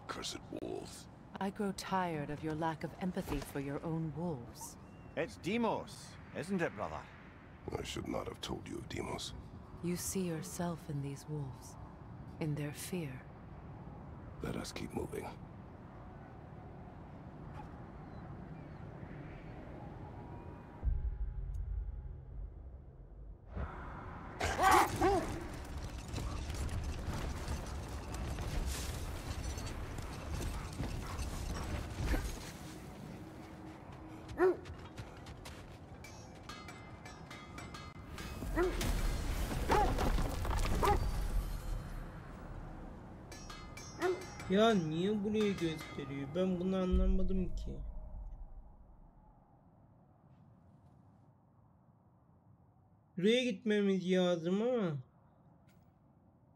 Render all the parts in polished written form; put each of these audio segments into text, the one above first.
Accursed wolves. I grow tired of your lack of empathy for your own wolves. It's Demos, isn't it, brother? I should not have told you of Demos. You see yourself in these wolves, in their fear. Let us keep moving. Ya niye buraya gösteriyor? Ben bunu anlamadım ki. Buraya gitmemiz lazım ama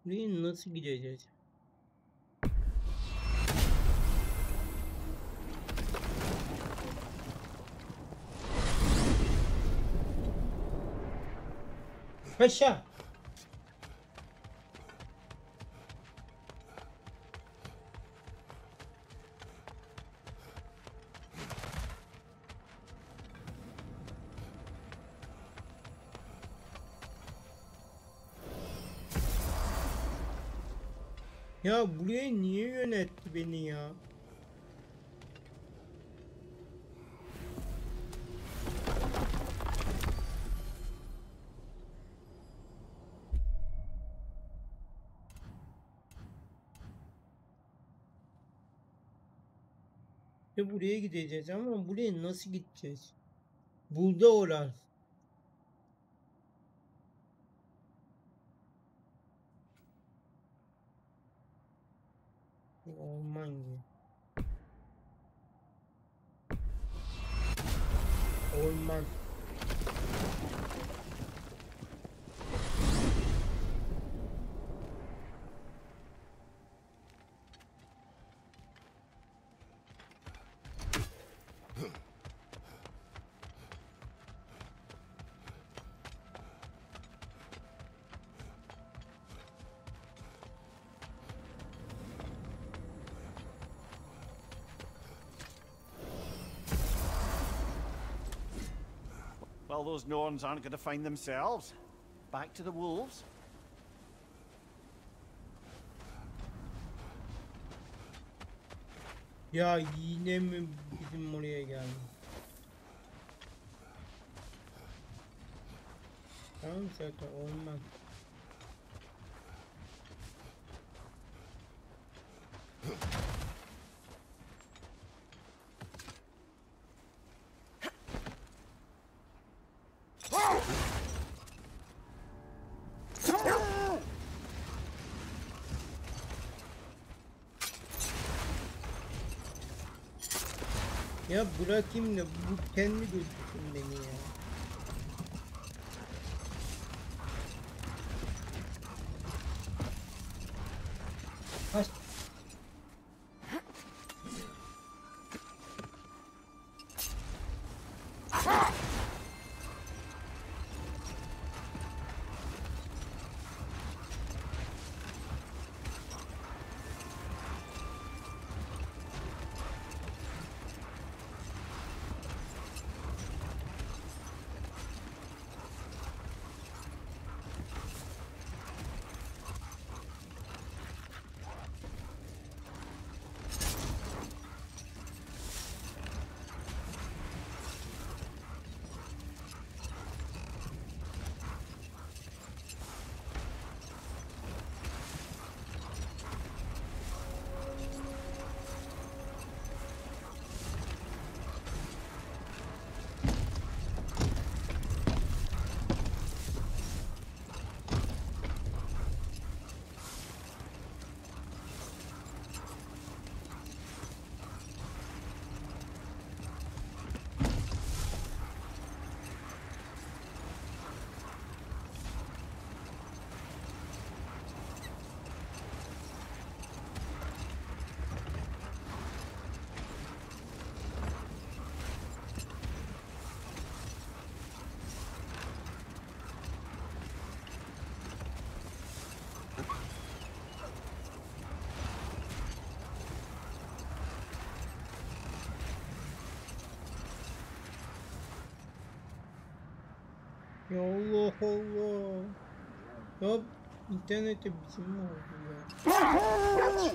buraya nasıl gideceğiz? Paşa. Ya buraya niye yönetti beni ya? Ya buraya gideceğiz ama buraya nasıl gideceğiz? Burada orası. Orman gibi. Orman. Well, those Norns aren't going to find themselves. Back to the wolves. Ya yine mi bizim oraya geldi? Tamam zaten orman. Ya bırakayım da bu kendi götürsün beni ya. Kaç. Ya Allah Allah. Ya internette bizim mi oldu ya?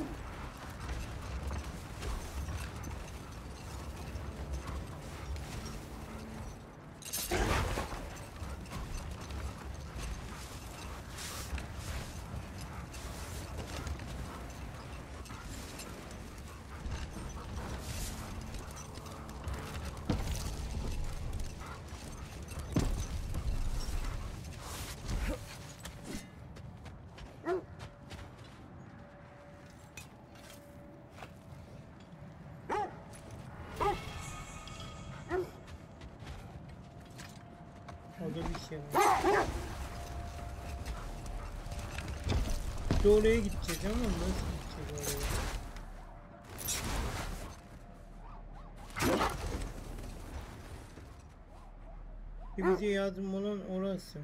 Orada bir şey var. İşte oraya gideceğiz ama nasıl gideceğiz oraya? Bize yardım olan orası.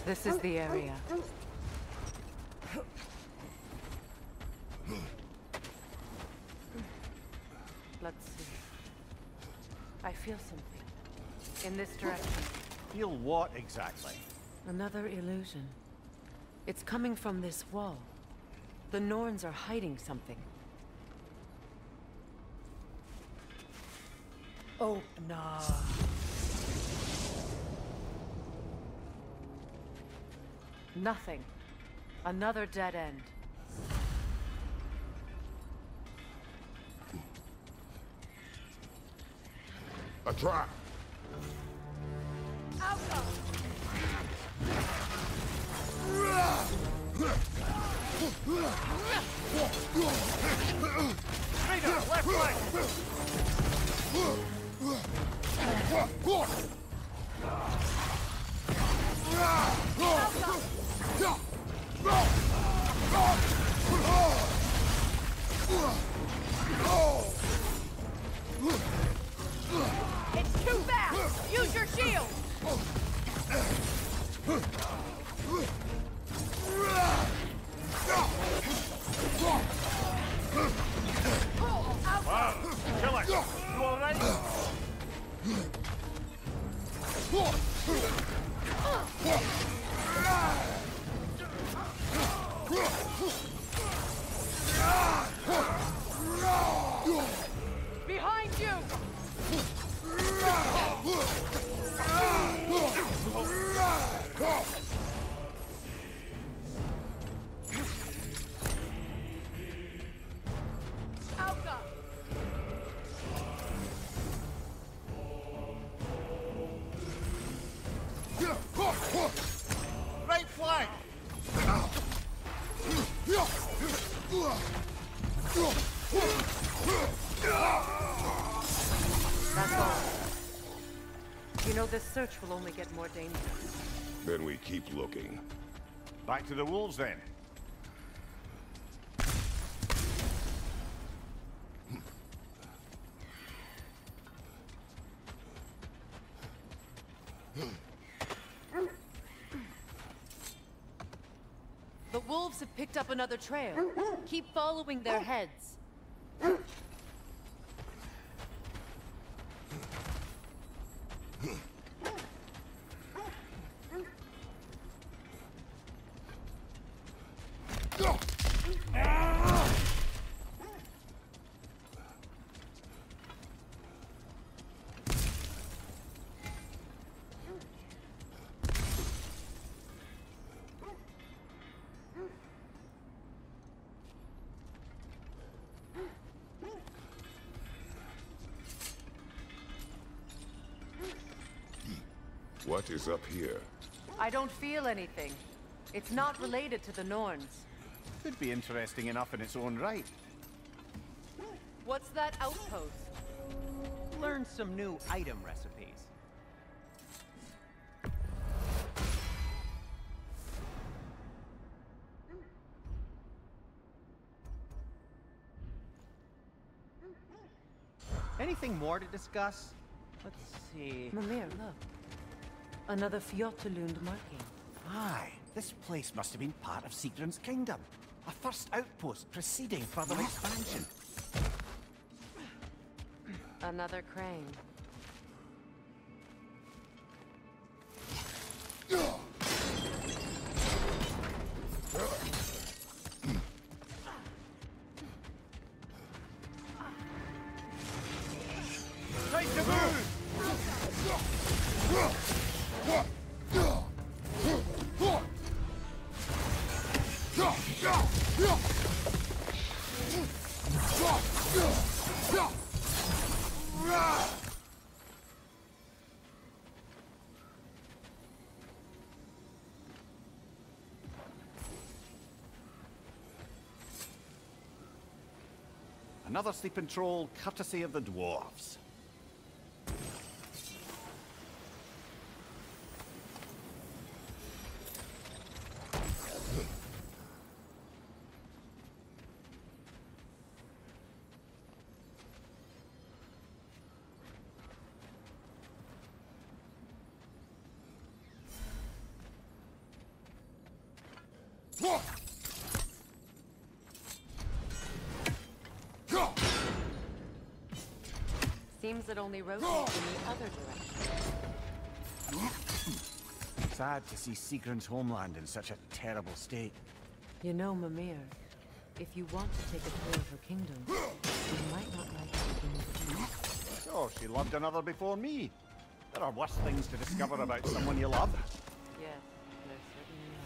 This is the area. Let's see. I feel something. In this direction. Feel what exactly? Another illusion. It's coming from this wall. The Norns are hiding something. Oh, no. Nothing. Another dead end. A trap! Raider, left flank! It's too fast! Use your shield! Wow! Kill it! You alright? Behind you! Alka! Right flank! That's all. You know, this search will only get more dangerous. Then we keep looking. Back to the wolves then. The wolves have picked up another trail. Keep following their heads. What is up here? I don't feel anything. It's not related to the Norns. Could be interesting enough in its own right. What's that outpost? Learn some new item recipes. Anything more to discuss? Let's see. Mimir, look. Another Fjotalund marking. Aye, this place must have been part of Sigrun's kingdom. A first outpost preceding further expansion. Another crane. Time to move! Another sleeping troll, courtesy of the dwarves. Seems it only rotates in the other direction. Sad to see Sigrun's homeland in such a terrible state. You know, Mimir, if you want to take a tour of her kingdom, you might not like taking it. So, she loved another before me. There are worse things to discover about someone you love. Yes, there certainly are.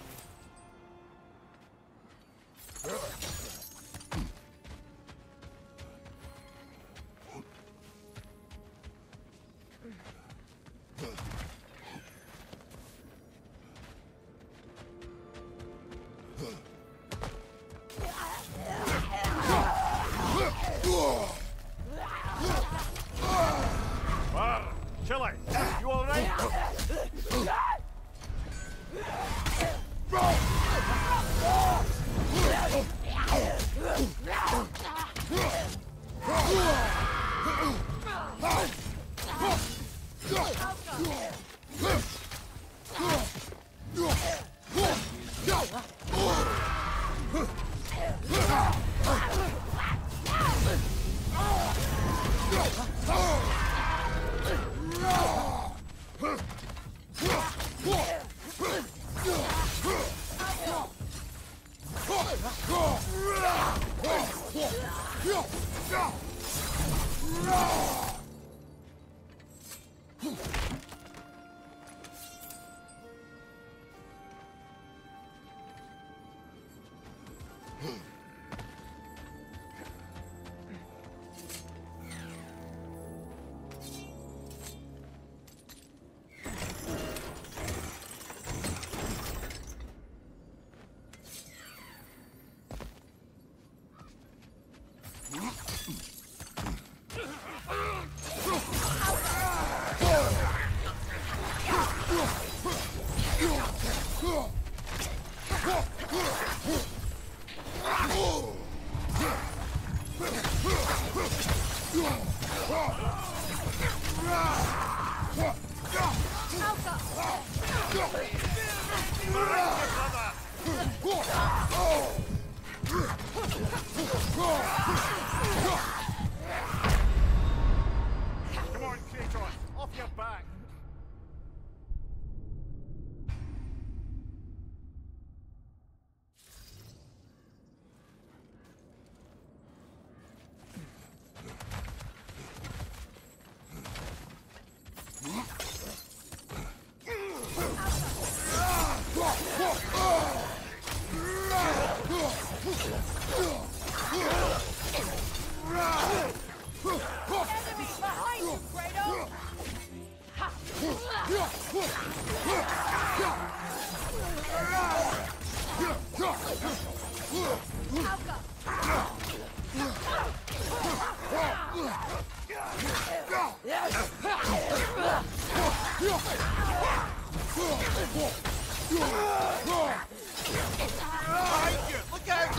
Chile, you alright? Come on, Kratos, off your back! Enemy behind you, Kratos! Behind you! Look out!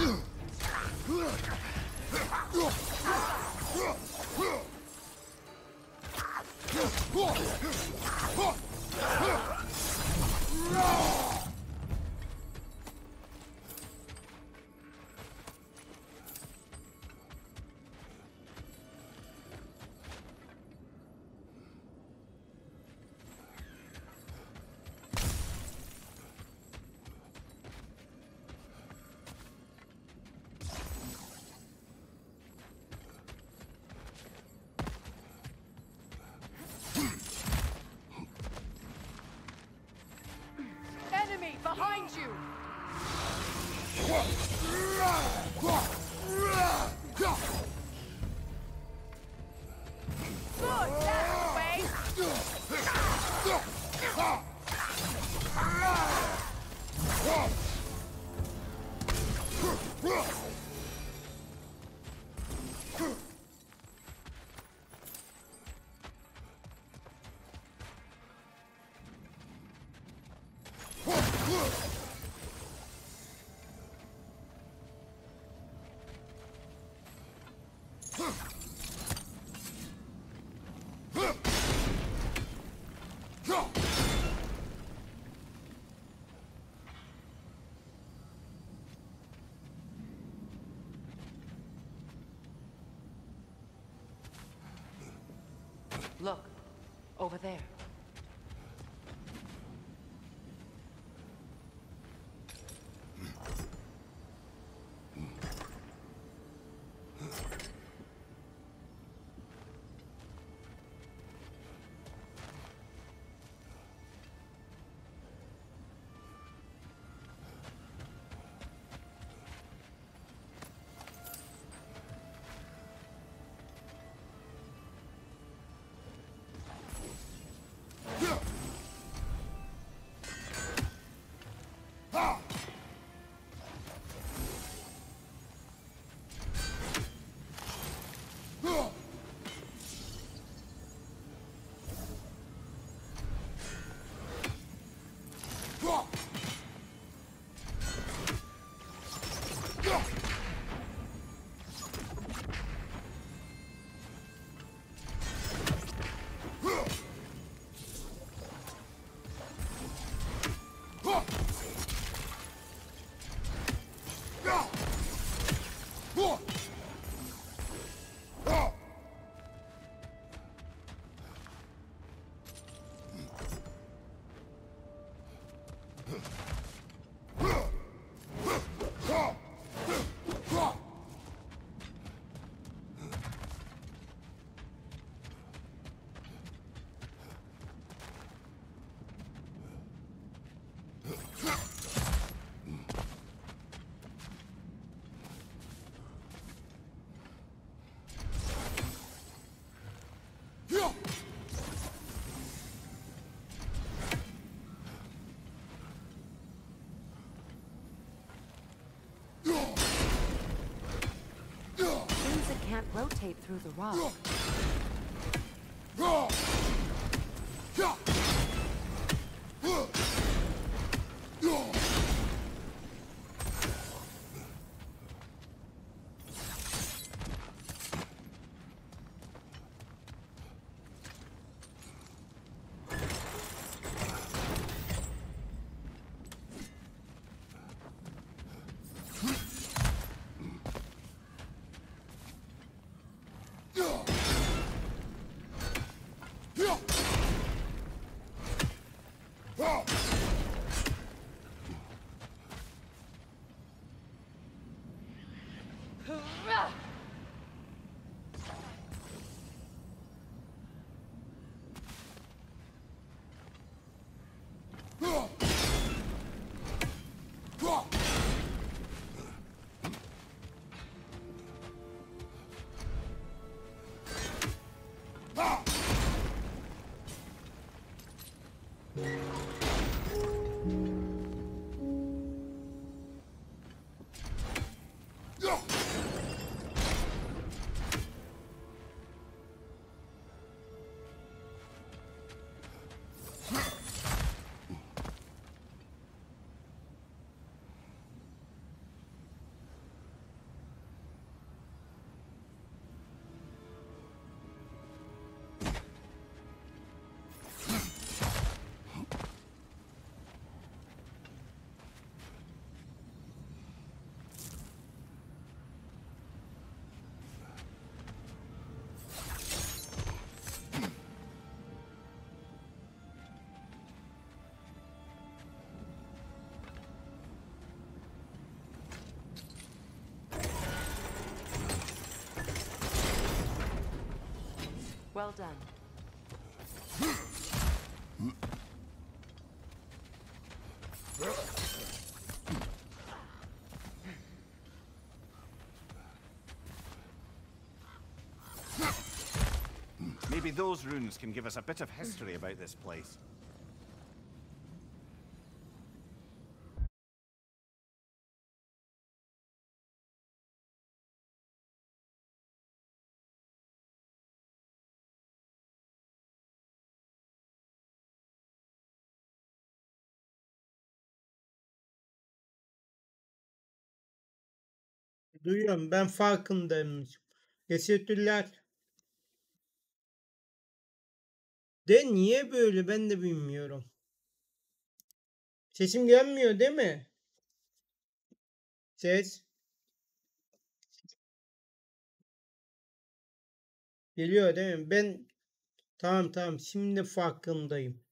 behind you! Good, that's the way! Look, over there. Seems it can't rotate through the rock. Well done. Maybe those runes can give us a bit of history about this place. Duyuyorum, ben farkındayım. Teşekkürler. De niye böyle ben de bilmiyorum. Sesim gelmiyor değil mi? Ses geliyor değil mi? Ben tamam şimdi farkındayım.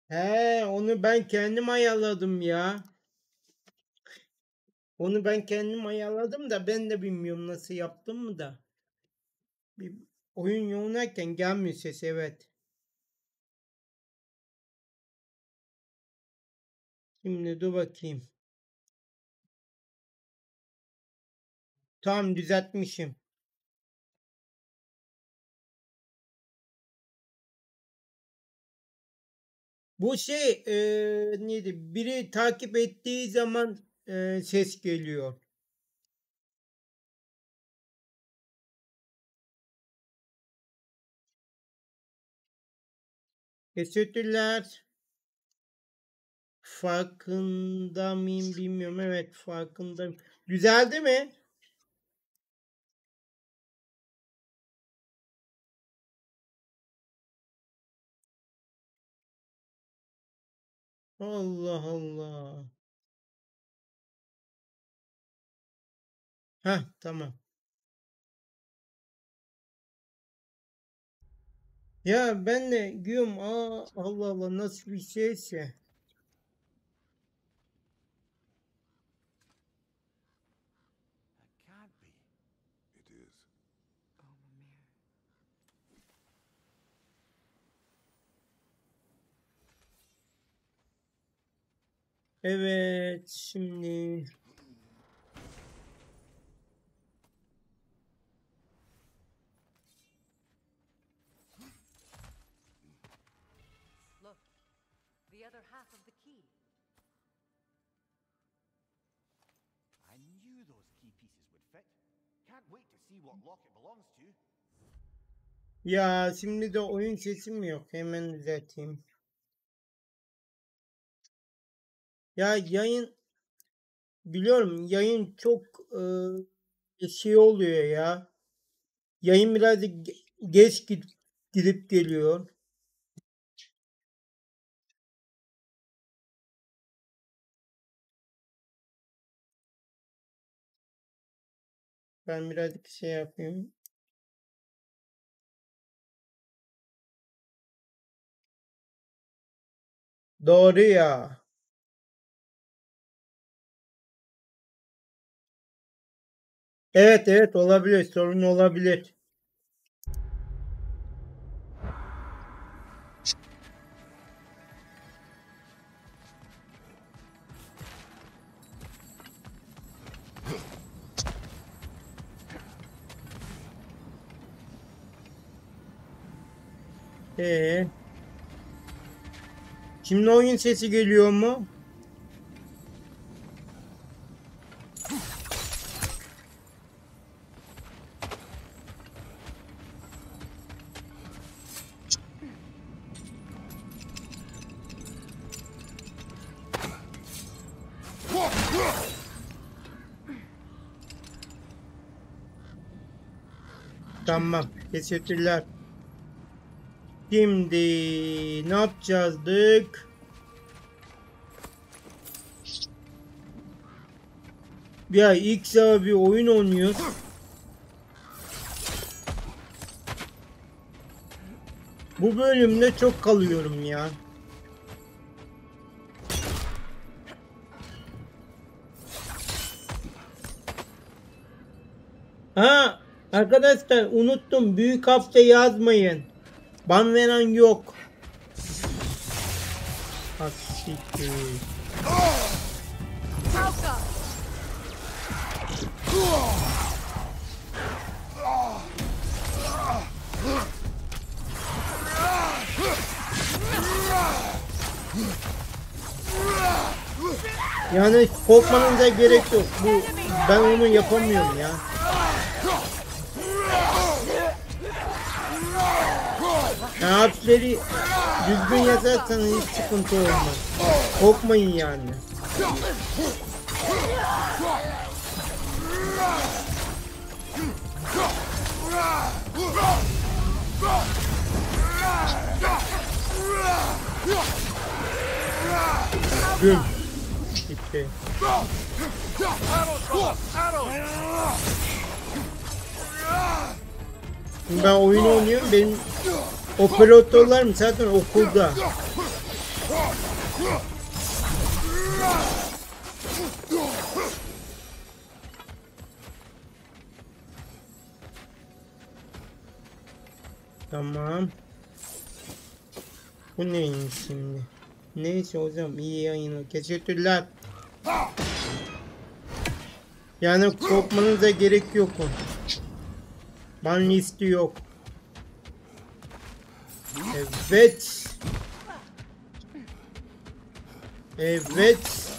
He, onu ben kendim ayarladım ya. Onu ben kendim ayarladım da ben de bilmiyorum nasıl yaptım mı da. Bir oyun yoğunlarken gelmiyor ses, evet. Şimdi dur bakayım. Tamam, düzeltmişim. Bu şey neydi? Biri takip ettiği zaman ses geliyor. Teşekkürler. Farkında mıyım bilmiyorum. Evet, farkındayım. Düzeldi mi? Allah Allah. Heh, tamam. Ya ben de diyorum, Allah Allah, nasıl bir şeyse. That can't be. It is. Oh, Mimir. Evet, şimdi Look, the other half of the key. I knew those key pieces would fit. Can't wait to see what lock it belongs to. ya şimdi de oyun sesim yok. Hemen düzelteyim. Ya yayın, biliyorum yayın çok şey oluyor ya. Yayın birazcık geç gidip geliyor. Ben birazcık şey yapayım. Doğru ya. Evet olabilir. Sorun olabilir. Ee, Şimdi oyun sesi geliyor mu? Tamam. Teşekkürler. Şimdi ne yapacağızdık? Ya ilk sefer bir oyun oynuyoruz. Bu bölümde çok kalıyorum ya. Ha, arkadaşlar unuttum. Büyük hafta yazmayın. Ban veren yok. Asiktir. Welcome. Yani korkmanıza gerek yok. Ben onu yapamıyorum ya. Harfleri düzgün yazarsanız hiç sıkıntı olmaz. Korkmayın yani. Güm. Gitti. Şimdi ben oyun oynuyorum. Benim operatörlerim zaten okulda. Tamam. Bu neymiş şimdi? Neyse hocam, iyi yayını. Teşekkürler. Yani korkmanıza gerek yok. Ban listi yok. Evet. Evet.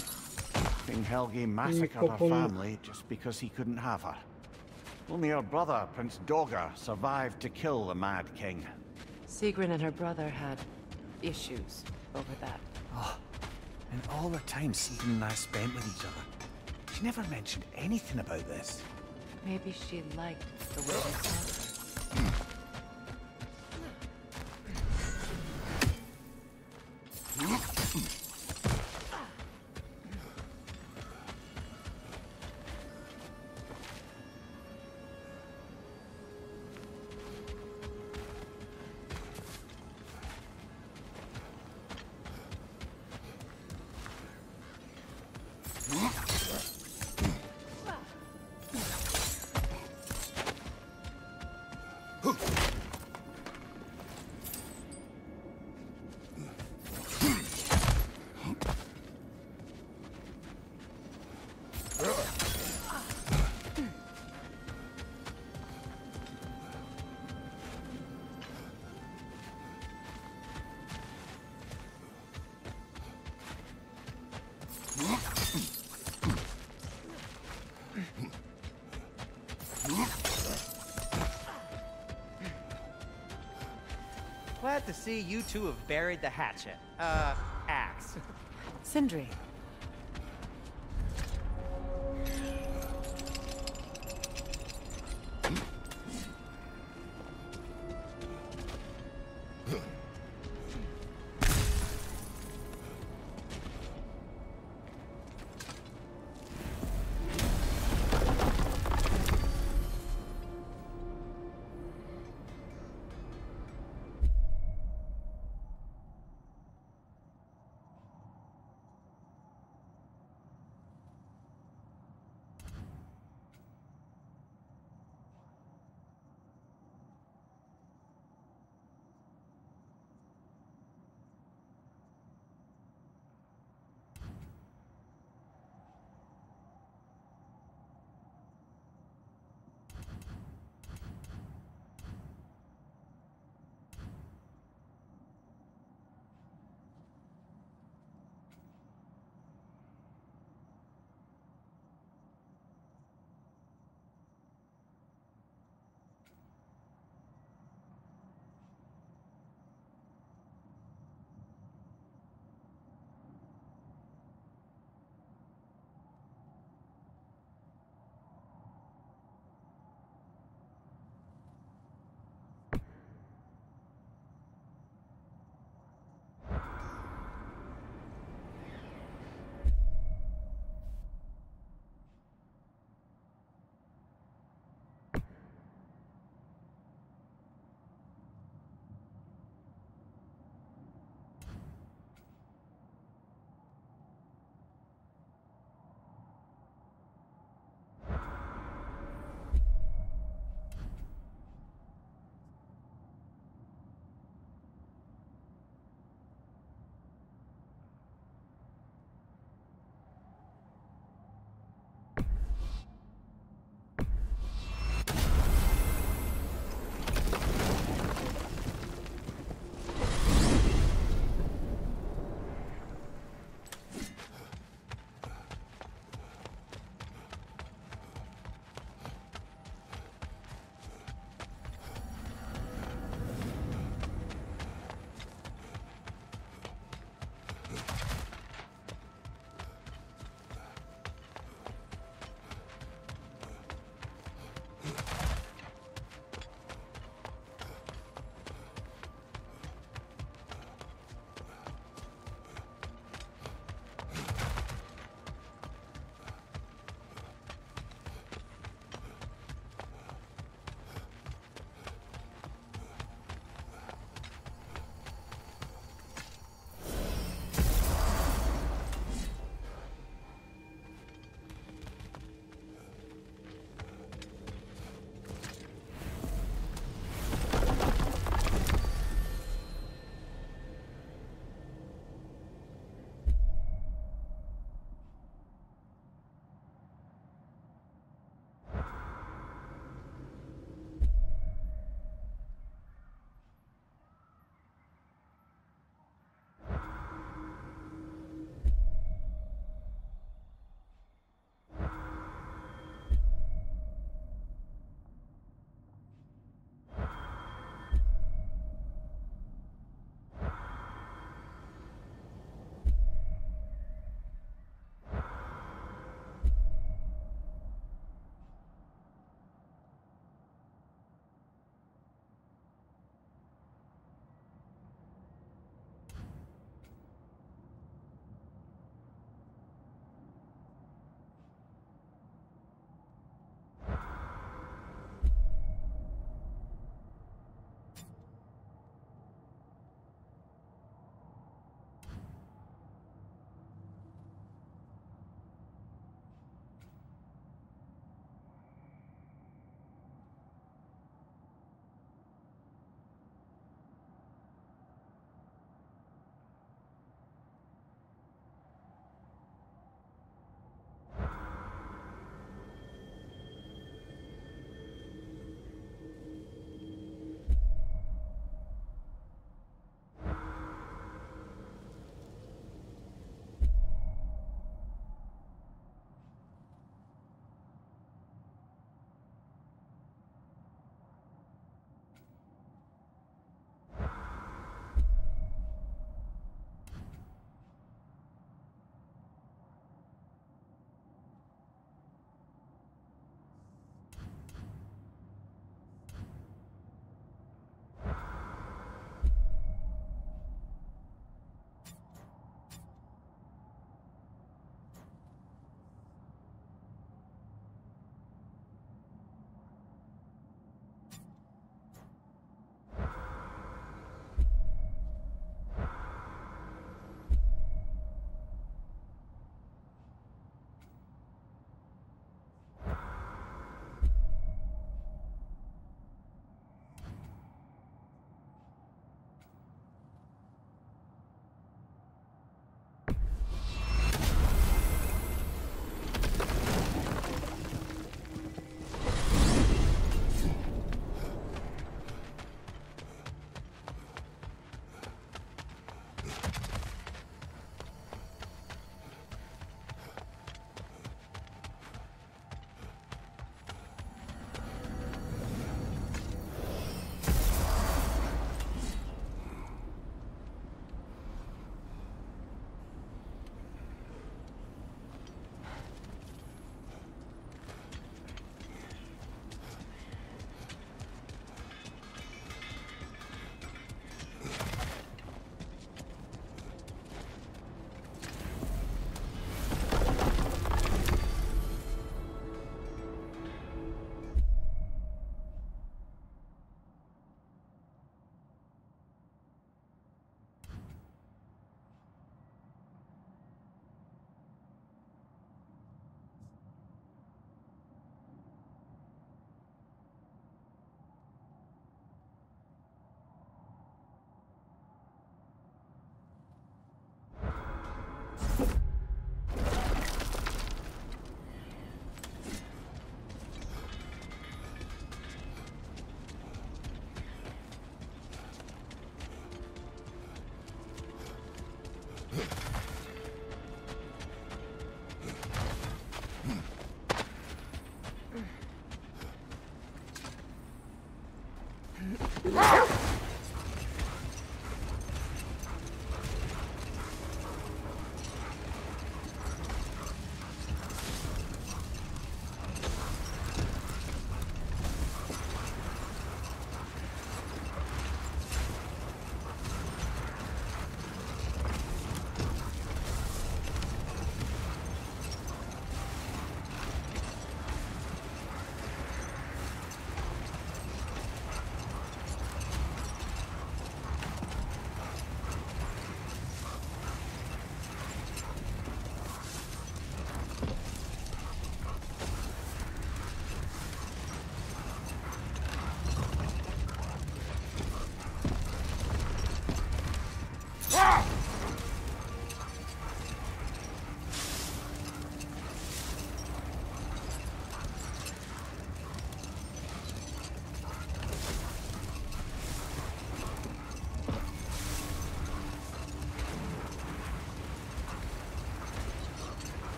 King Helgi massacred her family just because he couldn't have her. Only her brother, Prince Dogger, survived to kill the Mad King. Sigrun and her brother had issues over that. And all the time Sigrun and I spent with each other, she never mentioned anything about this. Maybe she liked the way we felt. Glad to see you two have buried the hatchet. Axe. Sindri.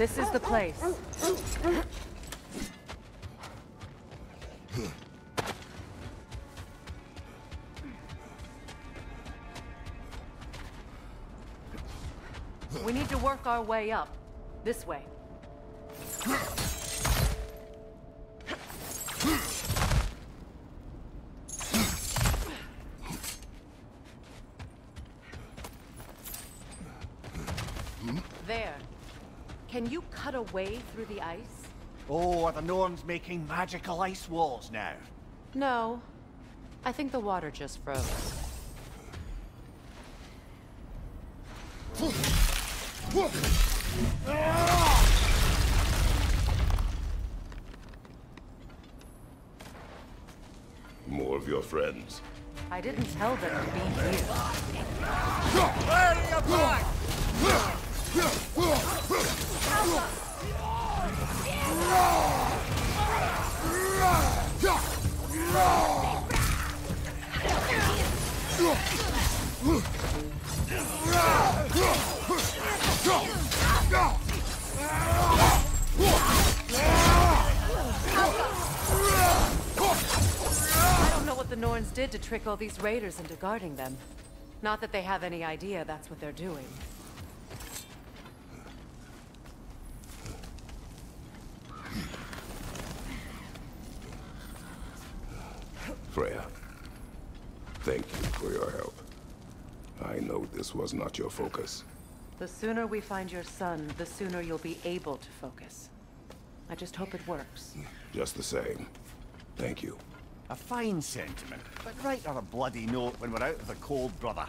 This is the place. We need to work our way up. This way. There. Can you cut a way through the ice? Oh, are the Norns making magical ice walls now? No. I think the water just froze. More of your friends. I didn't tell them to be here. Where are you going? I don't know what the Norns did to trick all these raiders into guarding them. Not that they have any idea that's what they're doing. Freya, thank you for your help. I know this was not your focus. The sooner we find your son, the sooner you'll be able to focus. I just hope it works. Just the same. Thank you. A fine sentiment, but write her a bloody note when we're out of the cold, brother.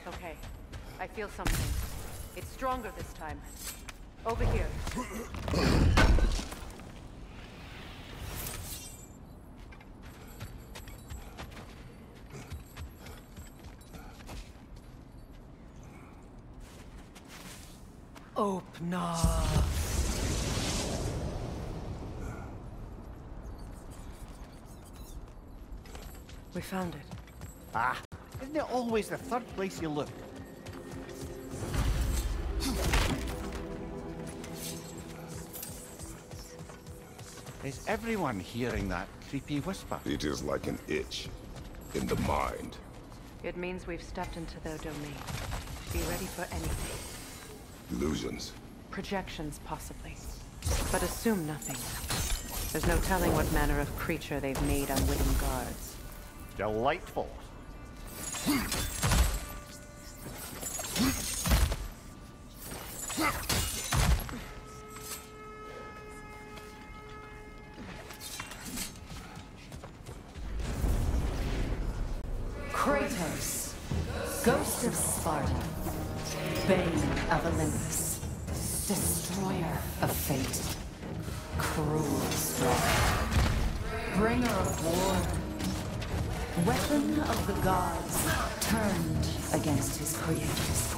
Okay, I feel something. It's stronger this time. Over here. Opener. We found it. Ah, isn't it always the third place you look? Is everyone hearing that creepy whisper? It is like an itch in the mind. It means we've stepped into their domain. Be ready for anything. Illusions. Projections, possibly. But assume nothing. There's no telling what manner of creature they've made unwitting guards. Delightful. Kratos, Ghost of Sparta, Bane of Olympus, Destroyer of Fate, Cruel Strike, Bringer of War, Weapon of the Gods, turned against his creators.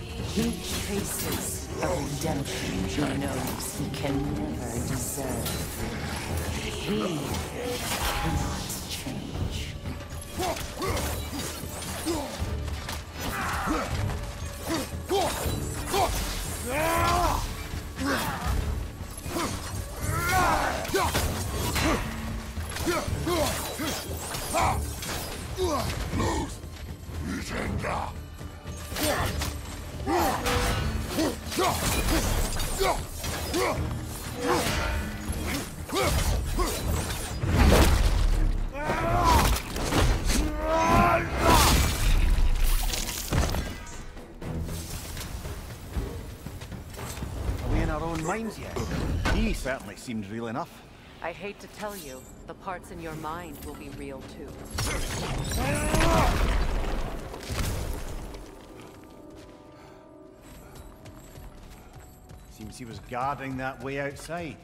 He chases a redemption he knows he can never deserve. He cannot change. Are we in our own minds yet? He certainly seemed real enough. I hate to tell you, the parts in your mind will be real too. Seems he was guarding that way outside.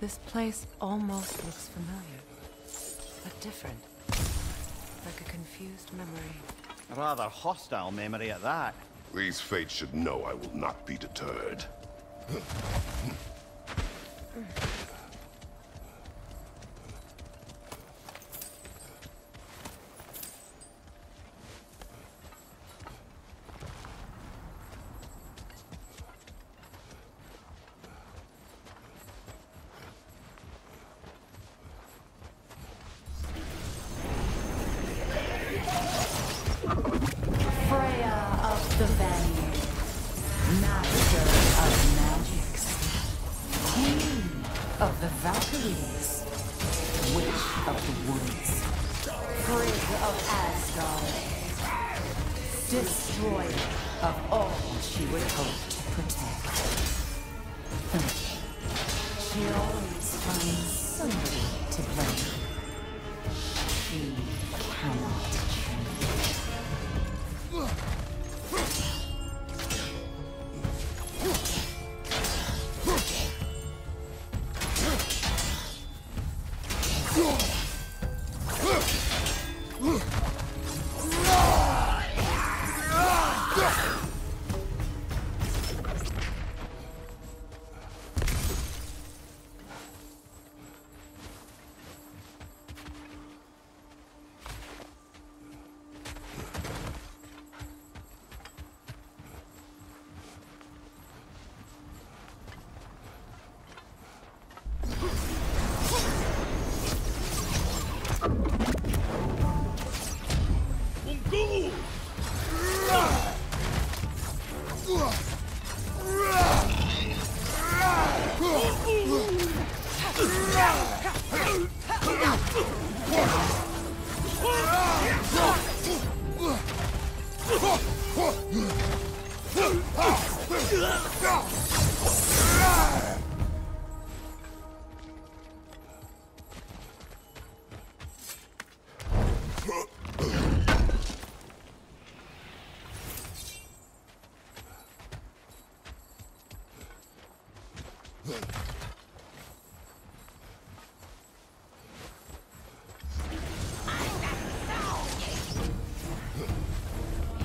This place almost looks familiar, but different. Like a confused memory. A rather hostile memory at that. These fates should know I will not be deterred. Freya of the Vanguard, Master of Magics, Queen of the Valkyries, Witch of the Woods, Frigg of Asgard, Destroyer of all she would hope to protect. She always finds somebody to blame. She cannot change.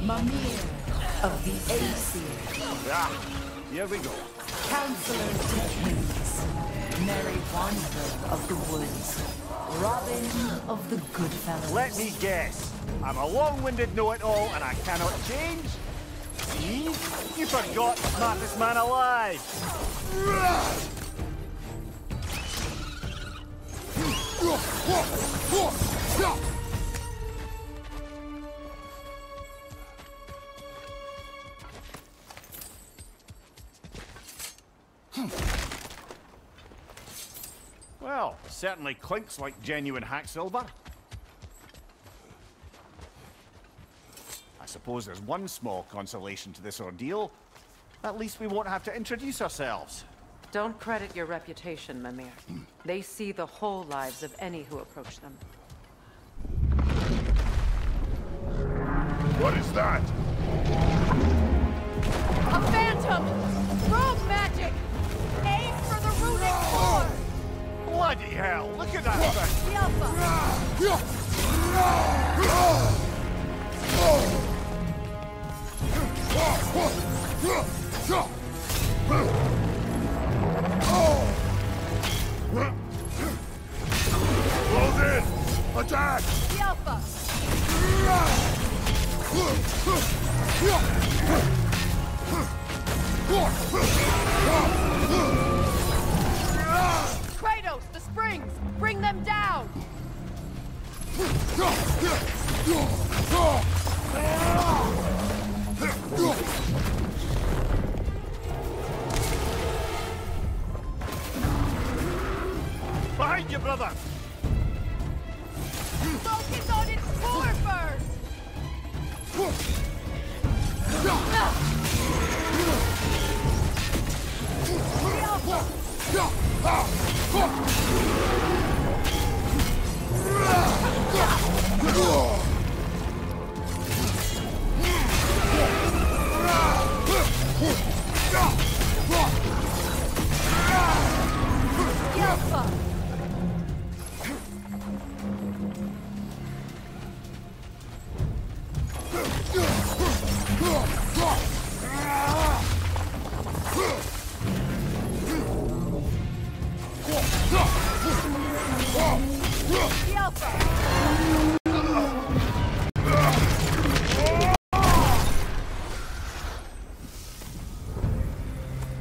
Mimir of the Aesir. Ah, here we go. Counselor to kings. Merry wanderer of the woods. Robin of the good fellows. Let me guess. I'm a long-winded know-it-all and I cannot change? See? You forgot the smartest man alive. Well, certainly clinks like genuine hack silver. I suppose there's one small consolation to this ordeal. At least we won't have to introduce ourselves. Don't credit your reputation, Mimir. They see the whole lives of any who approach them. What is that? A phantom! Rogue magic! Aim for the runic core! Bloody hell, look at that thing! The Alpha! Close in! Attack! The Alpha! Kratos, the springs! Bring them down! Behind you, brother! Focus on its core first! The Alpha! The Alpha! The Alpha!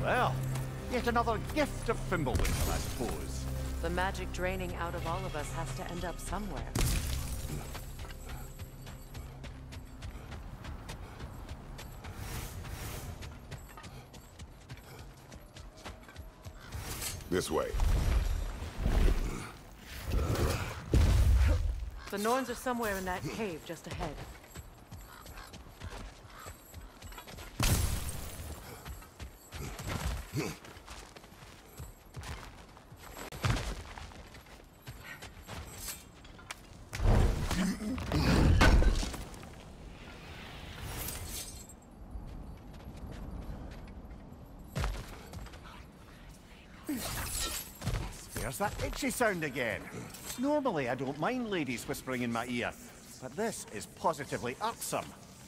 Well, yet another gift of Fimbulwinter, I suppose. The magic draining out of all of us has to end up somewhere. This way. The Norns are somewhere in that cave just ahead. There's that itchy sound again. Normally I don't mind ladies whispering in my ear, but this is positively irksome.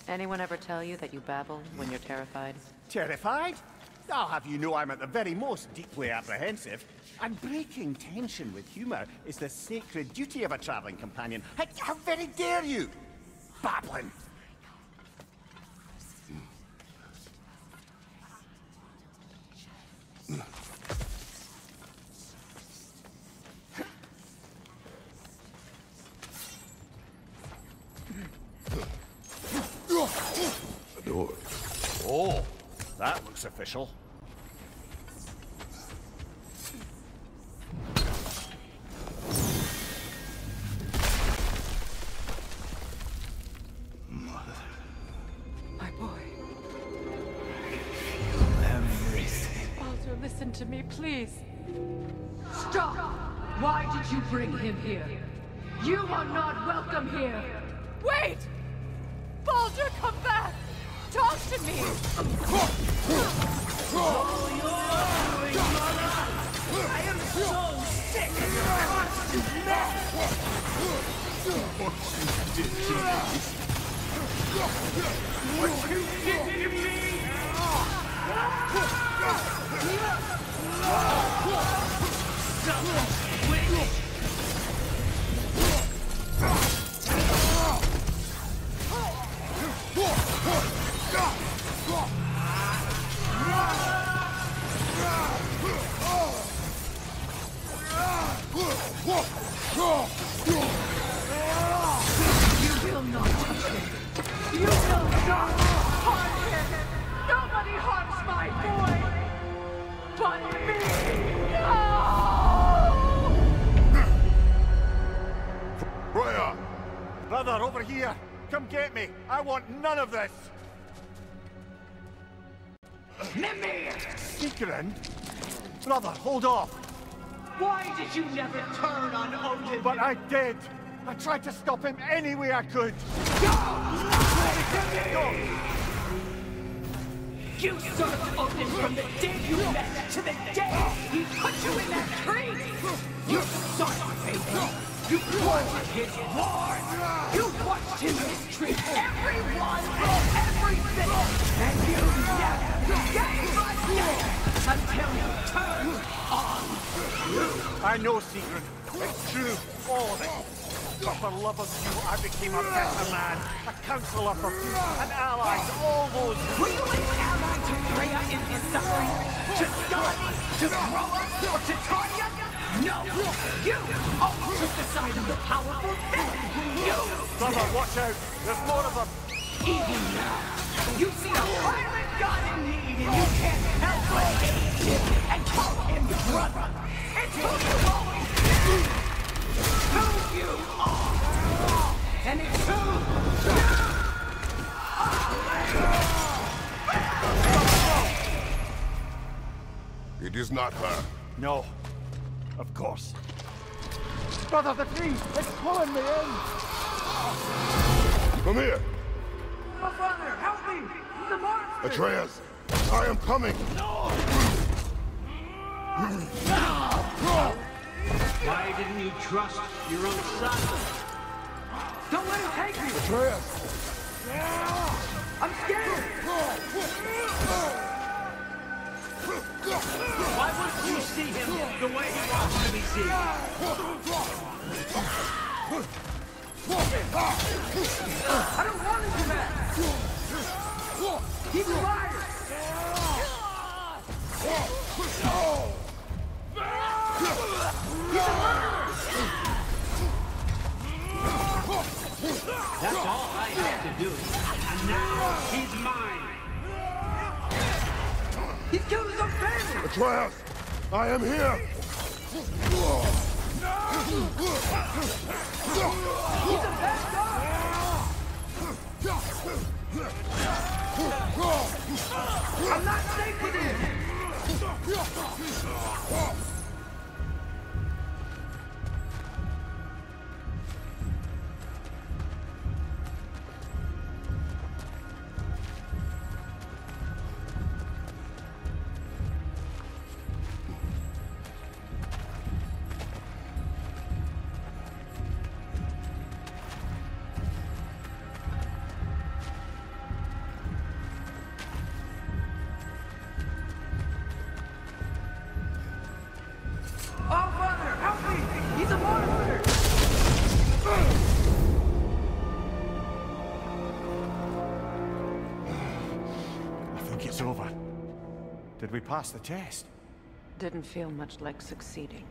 Anyone ever tell you that you babble when you're terrified? Terrified? I'll have you know I'm at the very most deeply apprehensive. And breaking tension with humour is the sacred duty of a travelling companion. How very dare you! Babbling! A door. Oh, that looks official. My boy. listen to me, please. Stop! Why did you bring him here? You are not welcome here! Wait! Baldur, come back! Talk to me! I am so sick of your constant mess! What you did to me! You will not touch him! You will not harm him! Nobody harms my boy! But me! No! Freya! Brother, over here! Come get me! I want none of this! Mimir! Sigrun? Brother, hold off! Why did you never turn on Odin? But I did! I tried to stop him any way I could! Go! You served Odin from the day you met to the day he put you in that tree! You sought him! You wanted his war! You watched him mistreat everyone and everything! And you never gave a damn until you turned on you! I know, Sigrun. It's true. All of it. But for love of you, I became a better man, a counselor for peace, an ally to all those... Were you an ally to Freya in his suffering? To Skadi? To Groa? Or to Tanya? No! You always took the side of the powerful villain! You! Brother, watch out! There's more of them! Even now, you see a violent god in need and you can't help but hate him and call him brother! It's who you always been! Who you are! And it's who you are! It is not her. No. Of course. Brother, the tree! It's pulling me in! Come here! My father, help me! The monster! Atreus! I am coming! Why didn't you trust your own son? Don't let him take me! Atreus! I'm scared! Why wouldn't you see him the way he wants to be seen? I don't want him to back! He's a liar! He's a murderer! That's all I had to do. And now he's mine. He's killed his own family! Atreus! I am here! He's a bad guy! I'm not safe with him! Oh, Father, help me! He's a monster! I think it's over. Did we pass the test? Didn't feel much like succeeding.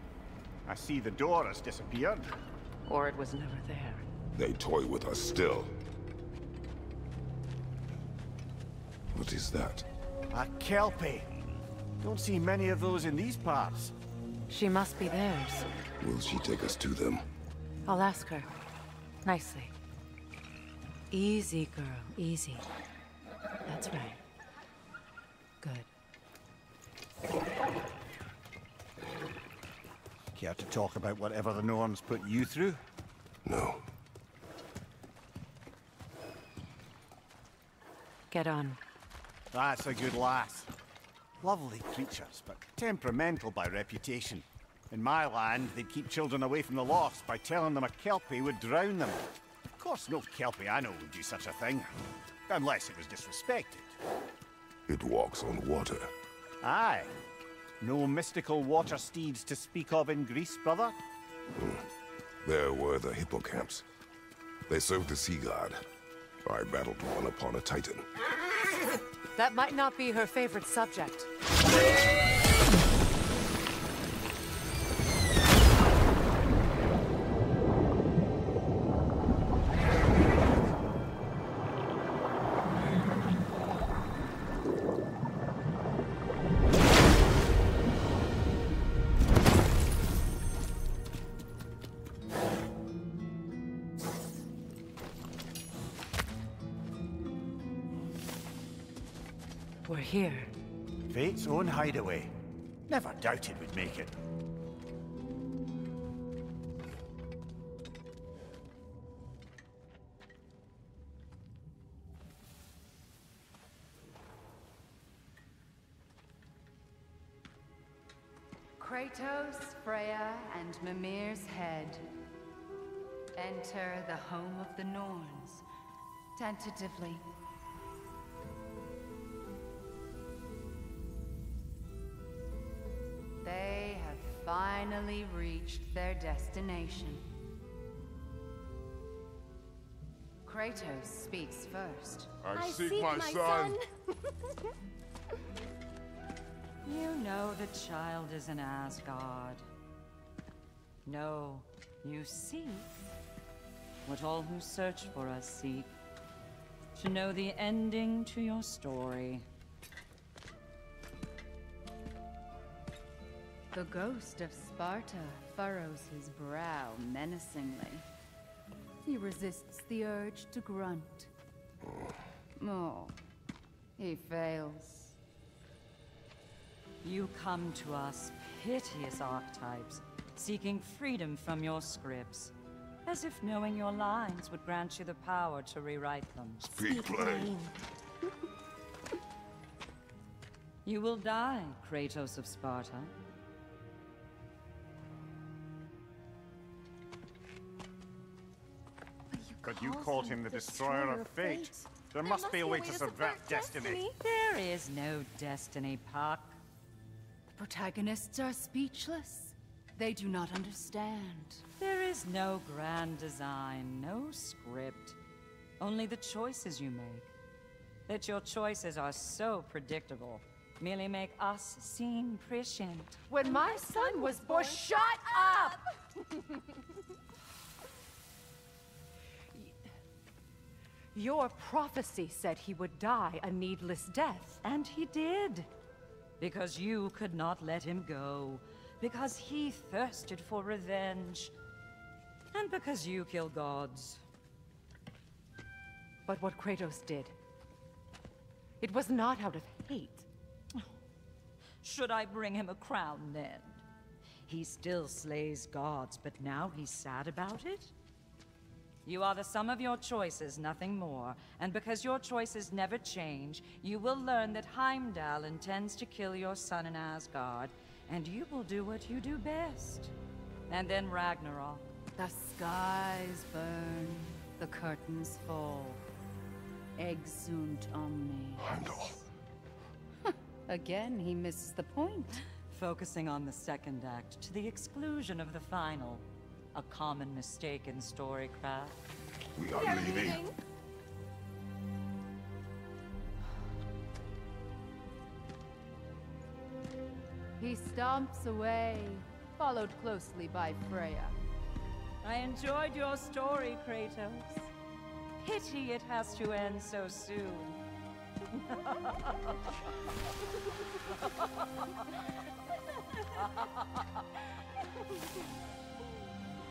I see the door has disappeared. Or it was never there. They toy with us still. What is that? A Kelpie. Don't see many of those in these parts. She must be theirs. Will she take us to them? I'll ask her. Nicely. Easy, girl. Easy. That's right. Good. to talk about whatever the Norns put you through? No. Get on. That's a good lass. Lovely creatures, but temperamental by reputation. In my land, they'd keep children away from the lost by telling them a Kelpie would drown them. Of course, no Kelpie I know would do such a thing. Unless it was disrespected. It walks on water. Aye. No mystical water steeds to speak of in Greece, brother? There were the hippocamps. They served the sea god. I battled one upon a titan. That might not be her favorite subject. We're here. Fate's own hideaway. Never doubted we'd make it. Kratos, Freya, and Mimir's head. Enter the home of the Norns. Tentatively. They have finally reached their destination. Kratos speaks first. I seek my son. You know the child is an Asgard. No, you seek what all who search for us seek. To know the ending to your story. The ghost of Sparta furrows his brow menacingly. He resists the urge to grunt. Oh, he fails. You come to us, piteous archetypes, seeking freedom from your scripts. As if knowing your lines would grant you the power to rewrite them. Speak plain. You will die, Kratos of Sparta. But you called him the Destroyer of Fate. There must be a way to subvert destiny. There is no destiny, Puck. The protagonists are speechless. They do not understand. There is no grand design, no script. Only the choices you make. That your choices are so predictable merely make us seem prescient. When my son was born, Shut up! Your prophecy said he would die a needless death. And he did. Because you could not let him go. Because he thirsted for revenge. And because you kill gods. But what Kratos did, it was not out of hate. Should I bring him a crown then? He still slays gods, but now he's sad about it? You are the sum of your choices, nothing more. And because your choices never change, you will learn that Heimdall intends to kill your son in Asgard, and you will do what you do best. And then Ragnarok. The skies burn, the curtains fall. Exunt omni. Heimdall. Again, he misses the point. Focusing on the second act to the exclusion of the final. A common mistake in storycraft. We are leaving. He stomps away, followed closely by Freya. I enjoyed your story, Kratos. Pity it has to end so soon.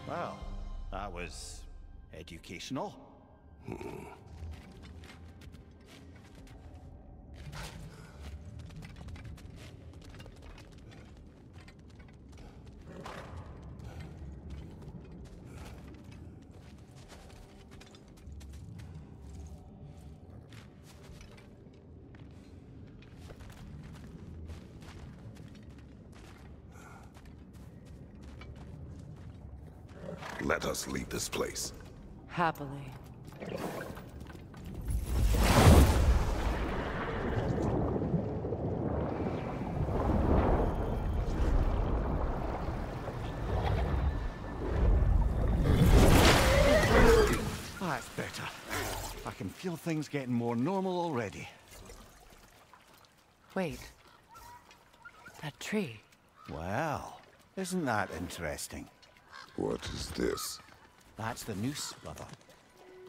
Well, that was educational. let us leave this place. Happily. That's better. I can feel things getting more normal already. Wait. That tree. Well, isn't that interesting? What is this? That's the noose, brother.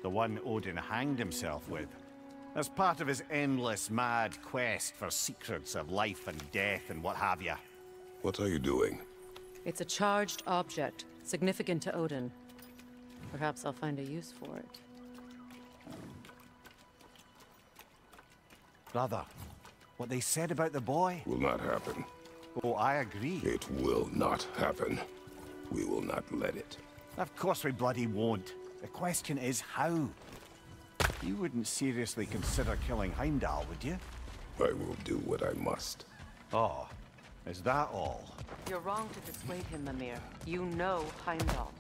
The one Odin hanged himself with. As part of his endless, mad quest for secrets of life and death and what have you. What are you doing? It's a charged object, significant to Odin. Perhaps I'll find a use for it. Brother, what they said about the boy? Will not happen. Oh, I agree. It will not happen. We will not let it. Of course we bloody won't. The question is how? You wouldn't seriously consider killing Heimdall, would you? I will do what I must. Oh, is that all? You're wrong to dissuade him, Mimir. You know Heimdall.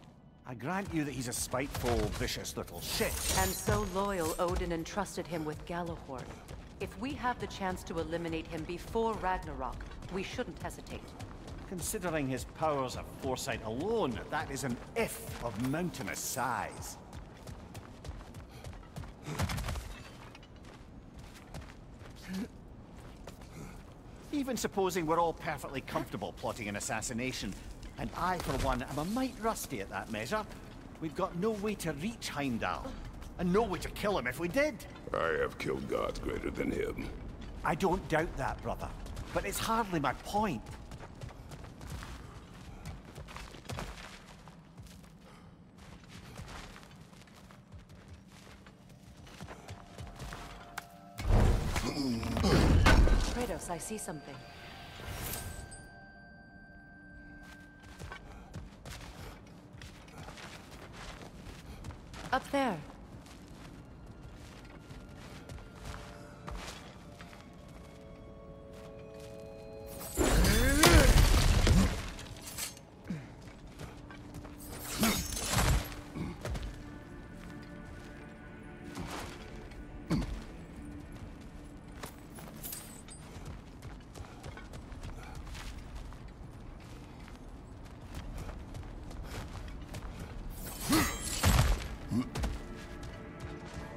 I grant you that he's a spiteful, vicious little shit. And so loyal, Odin entrusted him with Galahorn. If we have the chance to eliminate him before Ragnarok, we shouldn't hesitate. Considering his powers of foresight alone, that is an if of mountainous size. Even supposing we're all perfectly comfortable plotting an assassination, and I, for one, am a mite rusty at that measure, we've got no way to reach Heimdall, and no way to kill him if we did. I have killed gods greater than him. I don't doubt that, brother, but it's hardly my point. Kratos, I see something. Up there.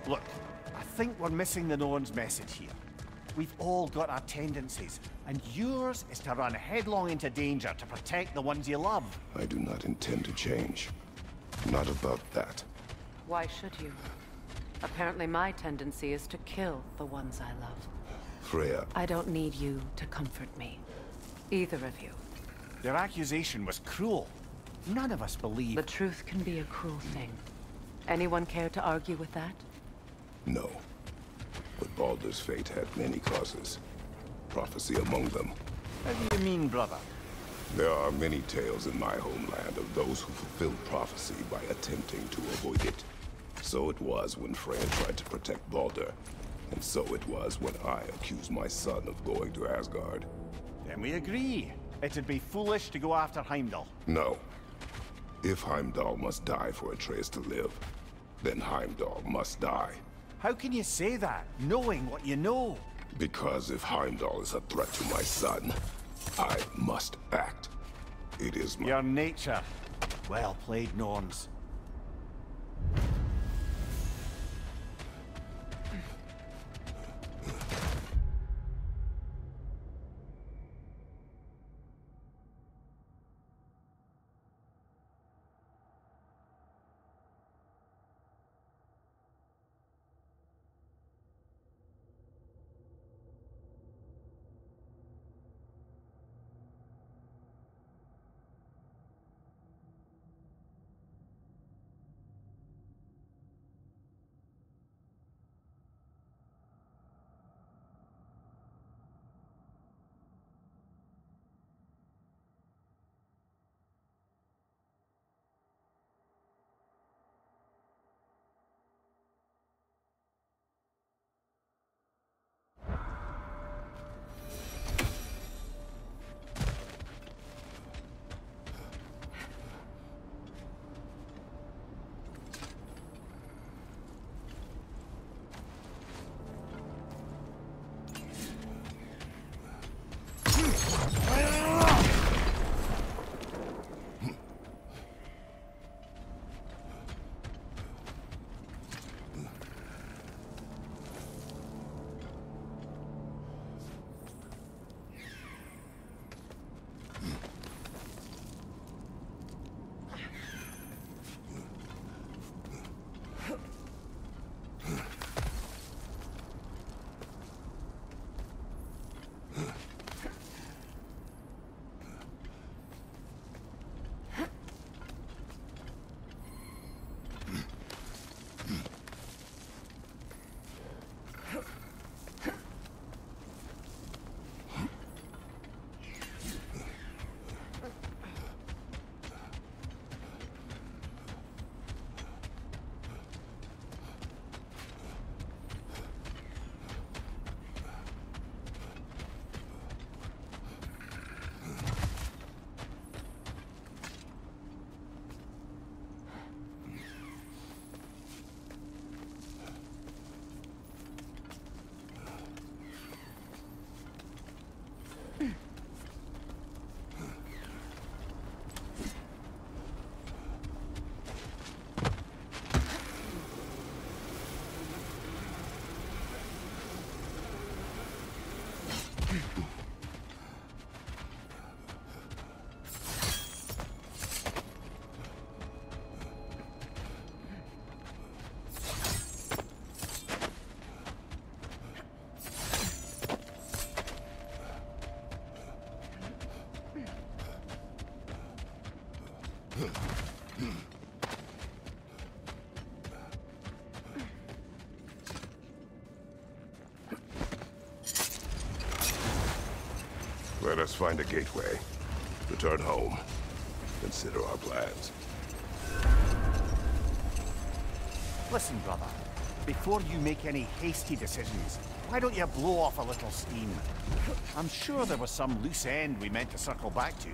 Look, I think we're missing the Norn's message here. We've all got our tendencies, and yours is to run headlong into danger to protect the ones you love. I do not intend to change. Not about that. Why should you? Apparently my tendency is to kill the ones I love. Freya, I don't need you to comfort me. Either of you. Their accusation was cruel. None of us believe... The truth can be a cruel thing. Anyone care to argue with that? no. But Baldur's fate had many causes. Prophecy among them. How do you mean, brother? There are many tales in my homeland of those who fulfilled prophecy by attempting to avoid it. So it was when Freya tried to protect Baldur. And so it was when I accused my son of going to Asgard. Then we agree. It'd be foolish to go after Heimdall. No. If Heimdall must die for Atreus to live, then Heimdall must die. How can you say that, knowing what you know? Because if Heimdall is a threat to my son, I must act. It is my... Your nature. Well played, Norns. Let us find a gateway. Return home. Consider our plans. Listen, brother. Before you make any hasty decisions, why don't you blow off a little steam? I'm sure there was some loose end we meant to circle back to.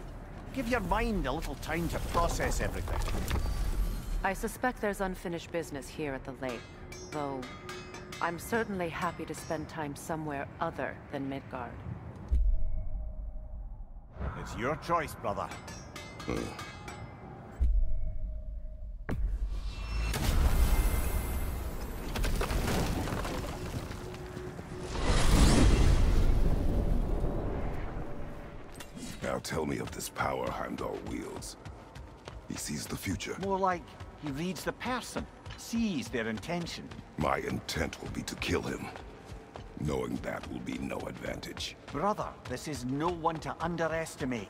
Give your mind a little time to process everything. I suspect there's unfinished business here at the lake, though I'm certainly happy to spend time somewhere other than Midgard. It's your choice, brother. Now tell me of this power Heimdall wields. He sees the future. More like he reads the person, sees their intention. My intent will be to kill him. Knowing that will be no advantage. Brother, this is no one to underestimate.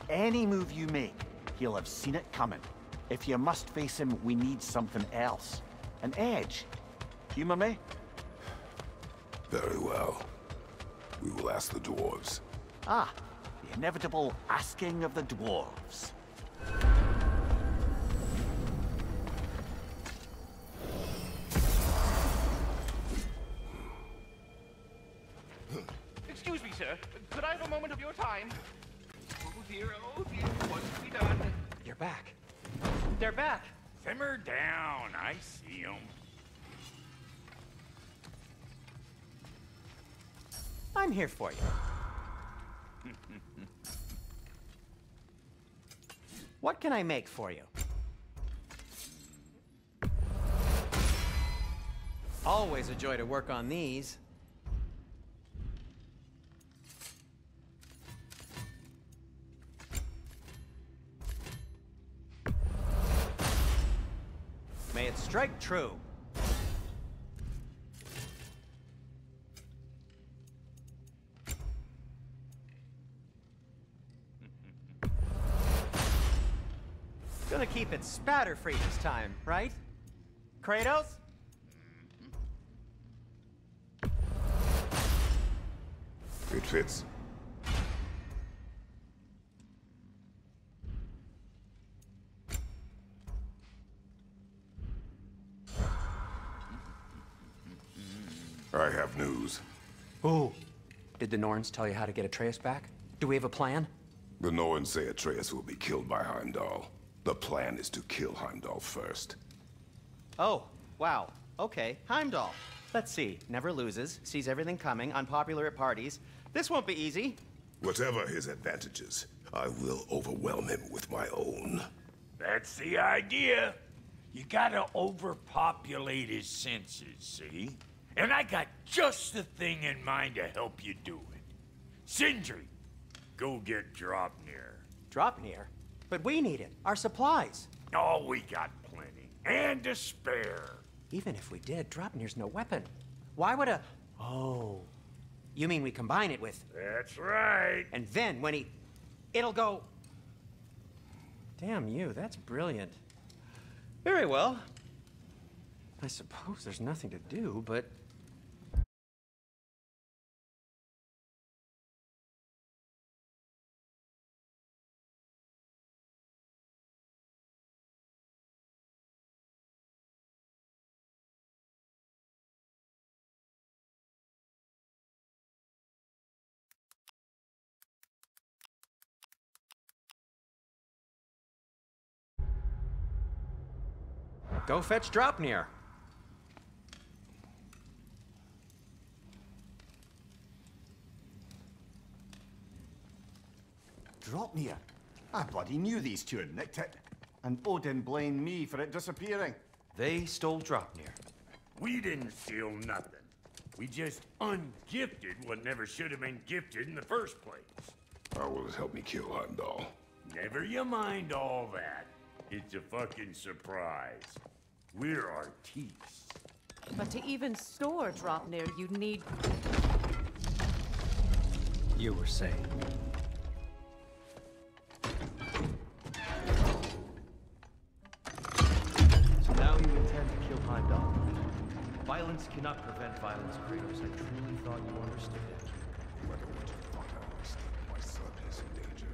Any move you make, he'll have seen it coming. If you must face him, we need something else. An edge. Humor me? Very well. We will ask the dwarves. Ah, the inevitable asking of the dwarves. Excuse me, sir. Could I have a moment of your time? Oh dear, what's to be done? You're back. They're back. Simmer down, I see 'em. I'm here for you. What can I make for you? Always a joy to work on these. May it strike true. Gonna keep it spatter-free this time, right? Kratos? It fits. I have news. Ooh. Did the Norns tell you how to get Atreus back? Do we have a plan? The Norns say Atreus will be killed by Heimdall. The plan is to kill Heimdall first. Oh, wow. Okay, Heimdall. Let's see. Never loses, sees everything coming, unpopular at parties. This won't be easy. Whatever his advantages, I will overwhelm him with my own. That's the idea. You gotta overpopulate his senses, see? And I got just the thing in mind to help you do it. Sindri, go get Draupnir. Draupnir? But we need it. Our supplies. Oh, we got plenty. And to spare. Even if we did, Draupnir's no weapon. Why would a... Oh. You mean we combine it with... That's right. And then when he... It'll go... Damn you, that's brilliant. Very well. I suppose there's nothing to do, but... Go fetch Draupnir. Draupnir? I bloody knew these two had nicked it. And Odin blamed me for it disappearing. They stole Draupnir. We didn't steal nothing. We just ungifted what never should have been gifted in the first place. How will it help me kill Heimdall? Never you mind all that. It's a fucking surprise. We're artistes. But to even store Draupnir, you'd need... You were saying. So now you intend to kill Heimdall. Violence cannot prevent violence, Kratos. I truly thought you understood it. No matter what you thought I understood, my son is in danger.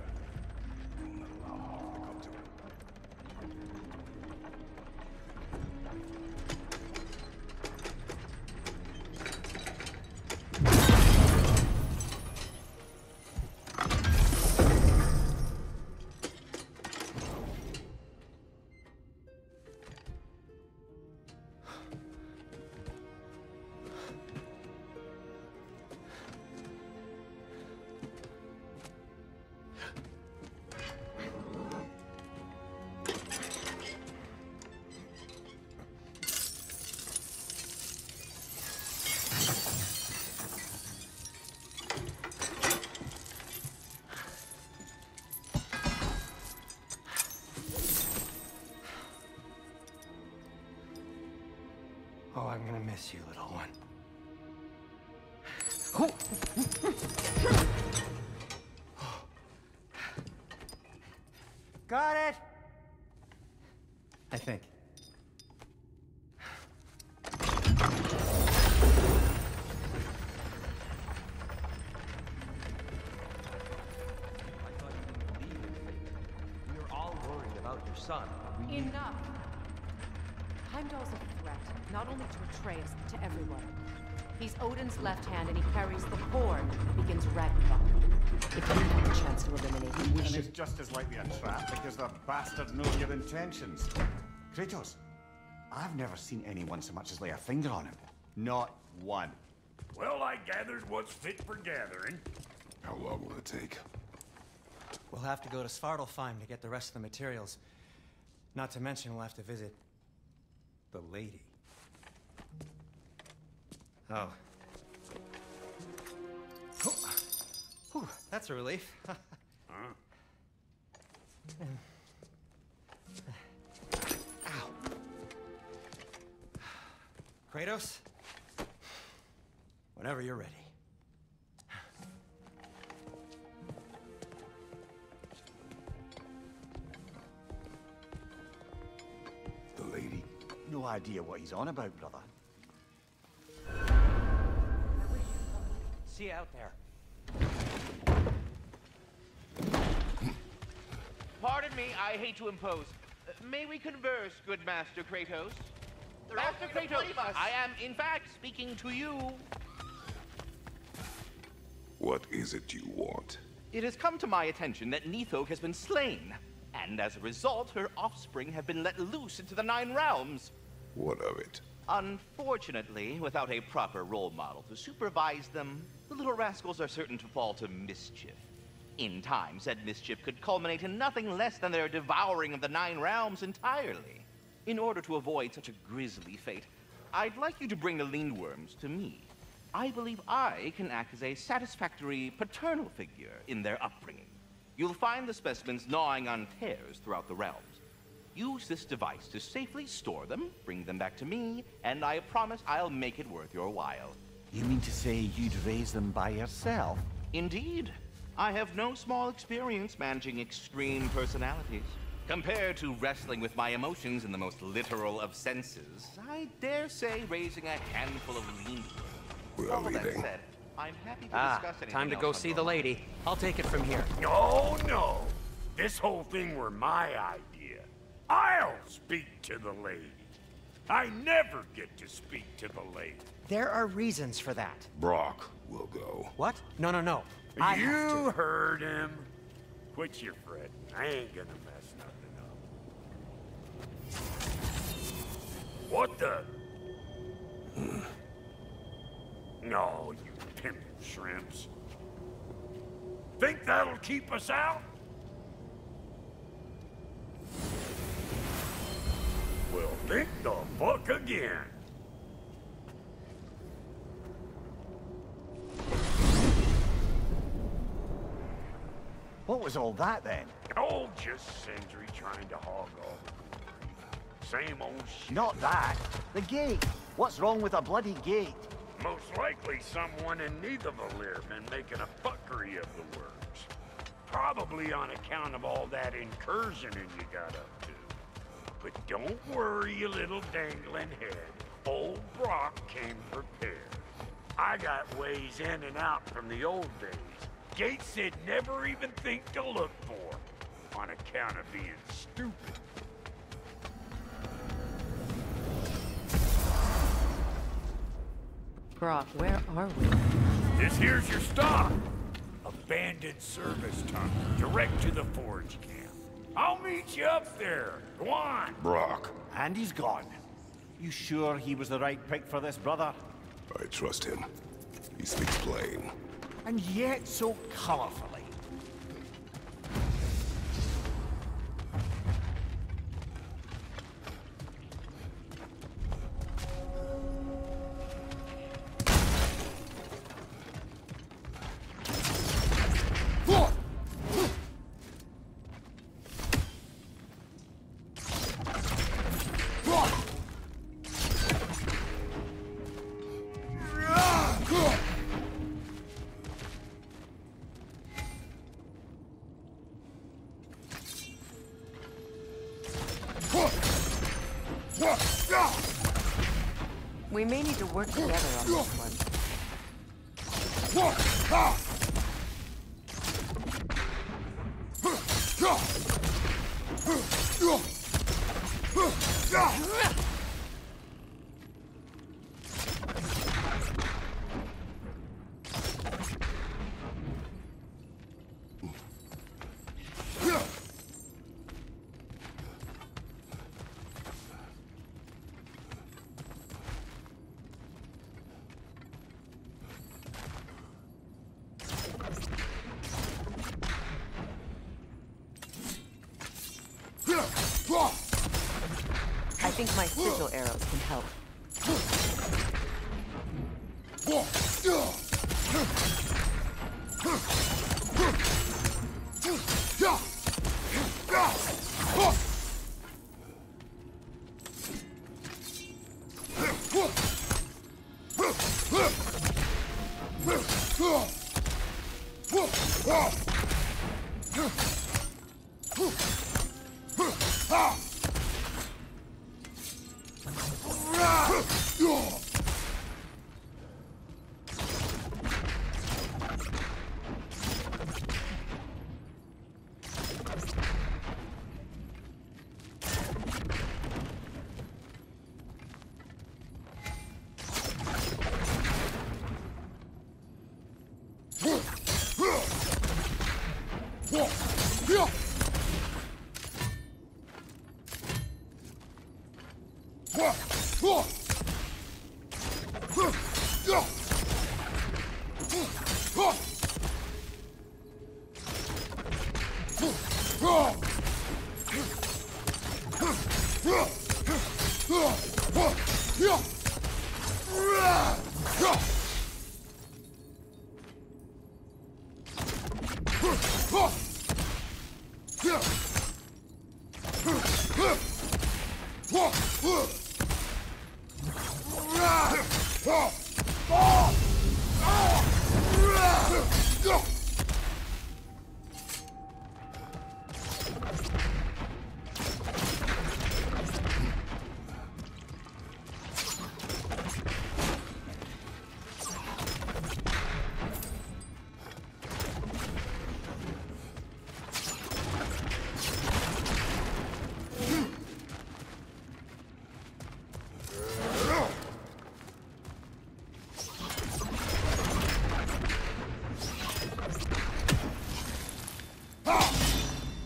I will not allow harm to come to him. Oh, I'm gonna miss you, little one. Got it! I think. We are all worried about your son. Enough! Heimdall's a threat, not only to Atreus, but to everyone. He's Odin's left hand, and he carries the horn that begins Ragnarok. If we have a chance to eliminate him, we And should... it's just as likely a trap because the bastard knows your intentions. Kratos, I've never seen anyone so much as lay a finger on him. Not one. Well, I gathered what's fit for gathering. How long will it take? We'll have to go to Svartalfheim to get the rest of the materials. Not to mention we'll have to visit the lady. Oh. Whew, that's a relief. Huh? Ow. Kratos? Whenever you're ready. The lady? No idea what he's on about, brother. See you out there. Pardon me, I hate to impose. May we converse, good Master Kratos? Master Kratos, I am, in fact, speaking to you. What is it you want? It has come to my attention that Nithog has been slain, and as a result, her offspring have been let loose into the Nine Realms. What of it? Unfortunately, without a proper role model to supervise them, the little rascals are certain to fall to mischief. In time, said mischief could culminate in nothing less than their devouring of the Nine Realms entirely. In order to avoid such a grisly fate, I'd like you to bring the Lindworms to me. I believe I can act as a satisfactory paternal figure in their upbringing. You'll find the specimens gnawing on tears throughout the realms. Use this device to safely store them, bring them back to me, and I promise I'll make it worth your while. You mean to say you'd raise them by yourself? Indeed. I have no small experience managing extreme personalities. Compared to wrestling with my emotions in the most literal of senses, I dare say raising a handful of lean. We are All that leaving. said, I'm happy to discuss anything Time to else go on see your the own. lady. I'll take it from here. No, no. This whole thing were my idea. I'll speak to the lady. I never get to speak to the lady. There are reasons for that. Brock will go. What? No, no, no. I have You to. heard him. Quit your fretting. I ain't gonna mess nothing up. What the? No, you pimpin' shrimps. Think that'll keep us out? Well, think the fuck again. What was all that then? Oh, just Sindri trying to hog all the glory. Same old shit. Not that. The gate. What's wrong with a bloody gate? Most likely someone in Nidavellir been making a fuckery of the works. Probably on account of all that incursioning you got up to. But don't worry, you little dangling head. Old Brock came prepared. I got ways in and out from the old days. Gates they'd never even think to look for, on account of being stupid. Brock, where are we? This here's your stop. Abandoned service tunnel, direct to the forge camp. I'll meet you up there. Go on. Brock. And he's gone. You sure he was the right pick for this, brother? I trust him. He speaks plain. And yet so colorfully. We may need to work together on this one. I think my sigil arrows can help.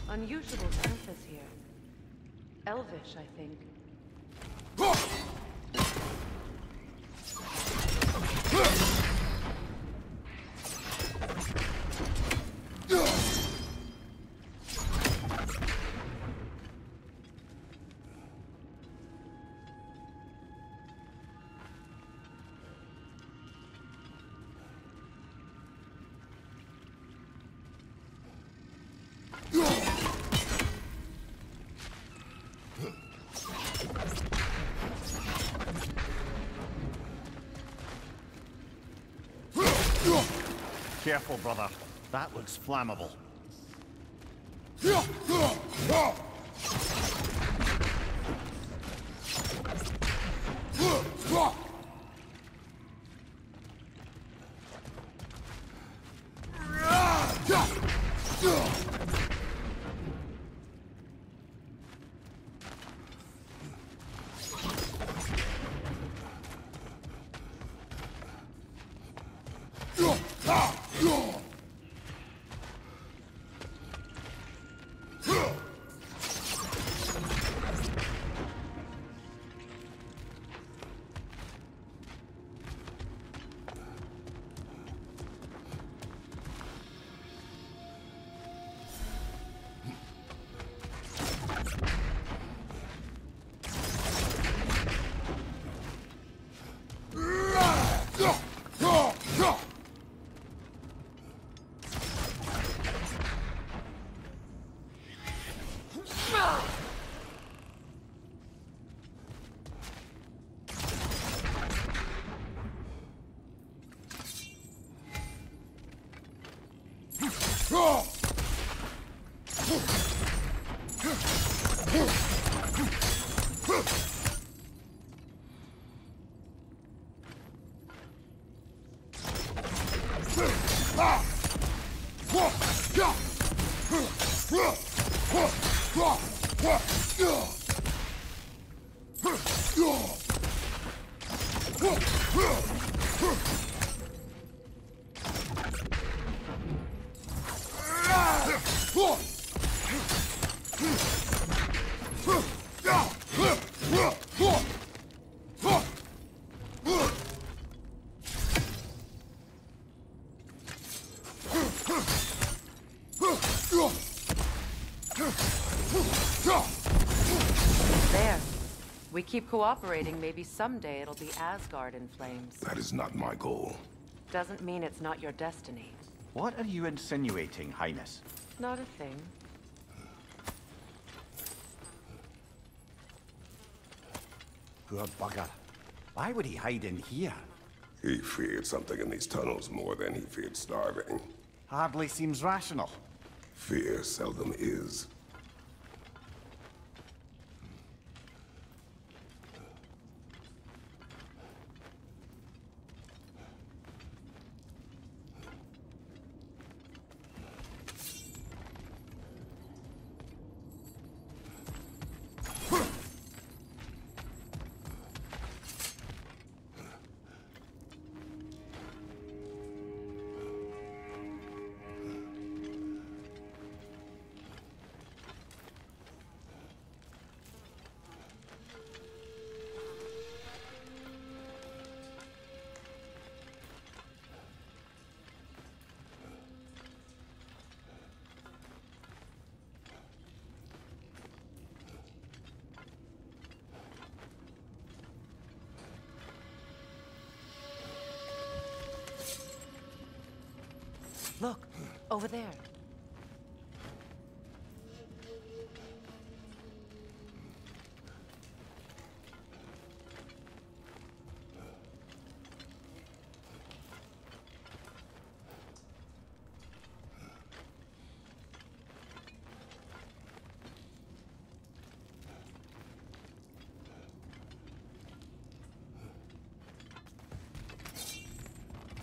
Unusual surface here. Elvish, I think. Careful, brother. That looks flammable. There. We keep cooperating, maybe someday it'll be Asgard in flames. That is not my goal. Doesn't mean it's not your destiny. What are you insinuating, Highness? Not a thing. Poor bugger. Why would he hide in here? He feared something in these tunnels more than he feared starving. Hardly seems rational. Fear seldom is. Look, over there.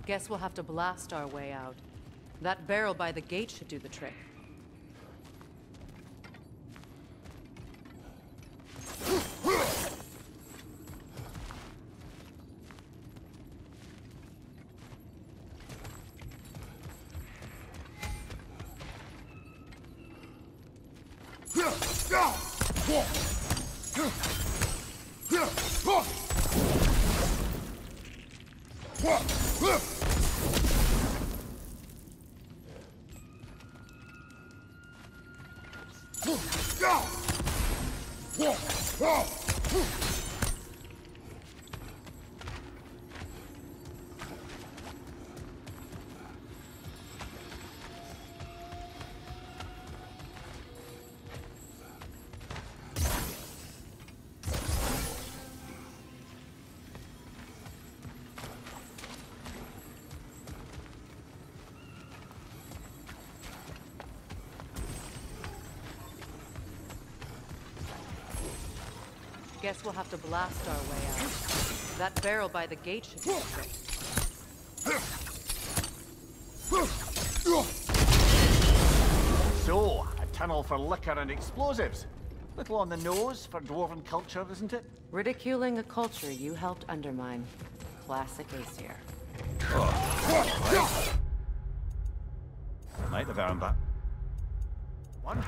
Guess we'll have to blast our way out. That barrel by the gate should do the trick. Guess we'll have to blast our way out. That barrel by the gate should be quick. So, a tunnel for liquor and explosives. Little on the nose for dwarven culture, isn't it? Ridiculing a culture you helped undermine. Classic Aesir. Might have earned that. One.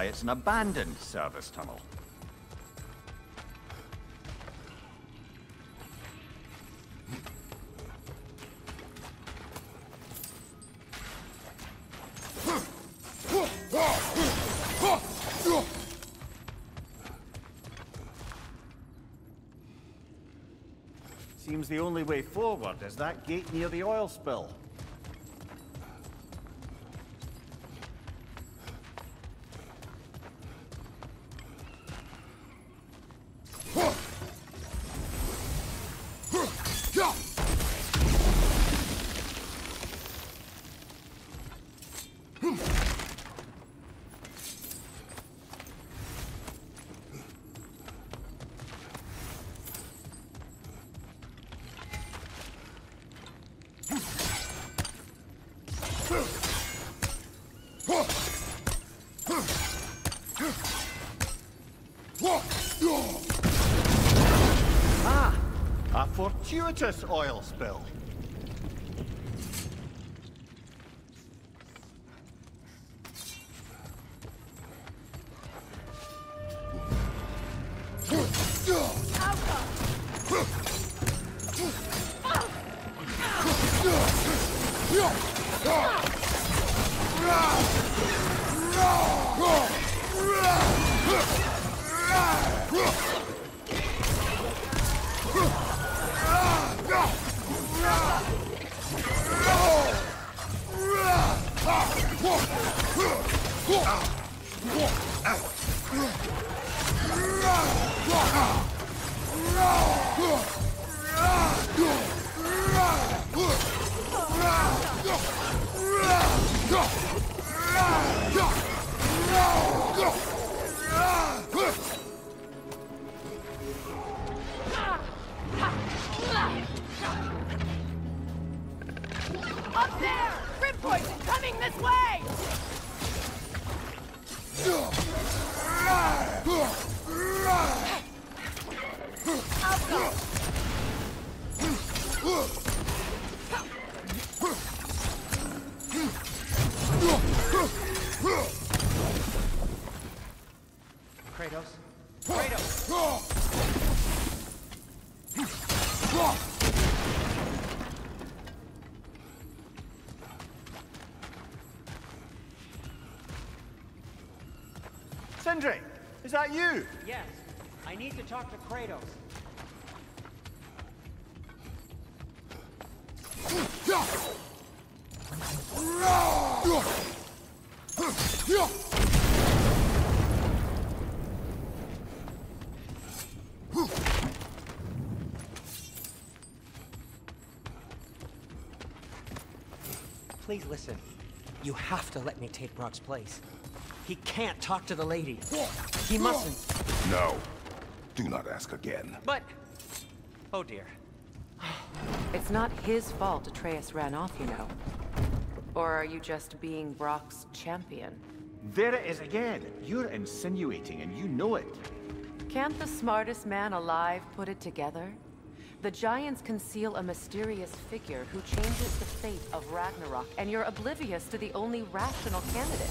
why it's an abandoned service tunnel. Seems the only way forward is that gate near the oil spill. Ah! A fortuitous oil spill. Up there! Grim poison coming this way! Kratos? Kratos! Sindri, is that you? Yes. I need to talk to Kratos. Please listen. You have to let me take Brock's place. He can't talk to the lady. He mustn't. No. Do not ask again. But... Oh dear. It's not his fault Atreus ran off, you know. Or are you just being Brock's champion? There it is again. You're insinuating and you know it. Can't the smartest man alive put it together? The Giants conceal a mysterious figure who changes the fate of Ragnarok, and you're oblivious to the only rational candidate.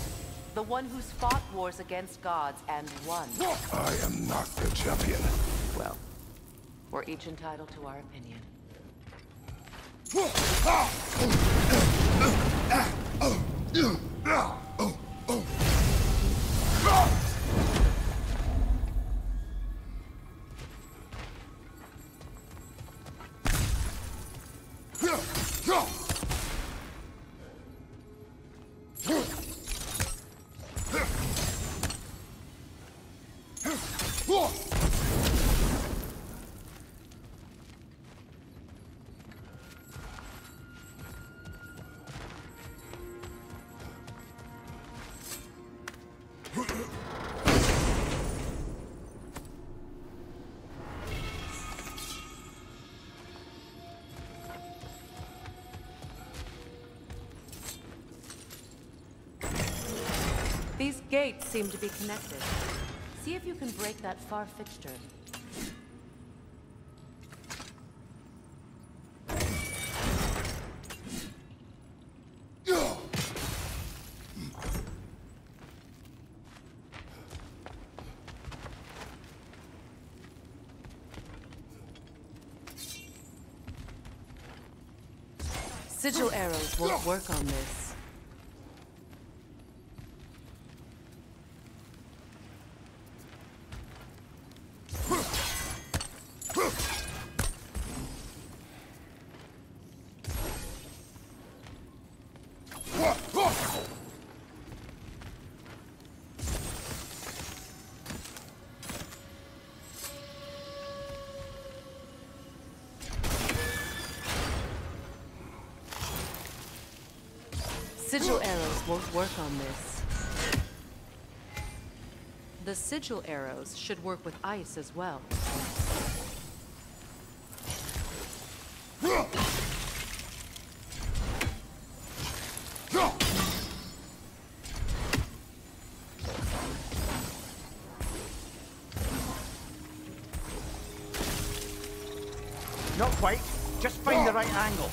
The one who's fought wars against gods and won. I am not the champion. Well, we're each entitled to our opinion. These gates seem to be connected. See if you can break that far fixture. Sigil arrows won't work on this. Sigil arrows won't work on this. The sigil arrows should work with ice as well. Not quite. Just find the right angle.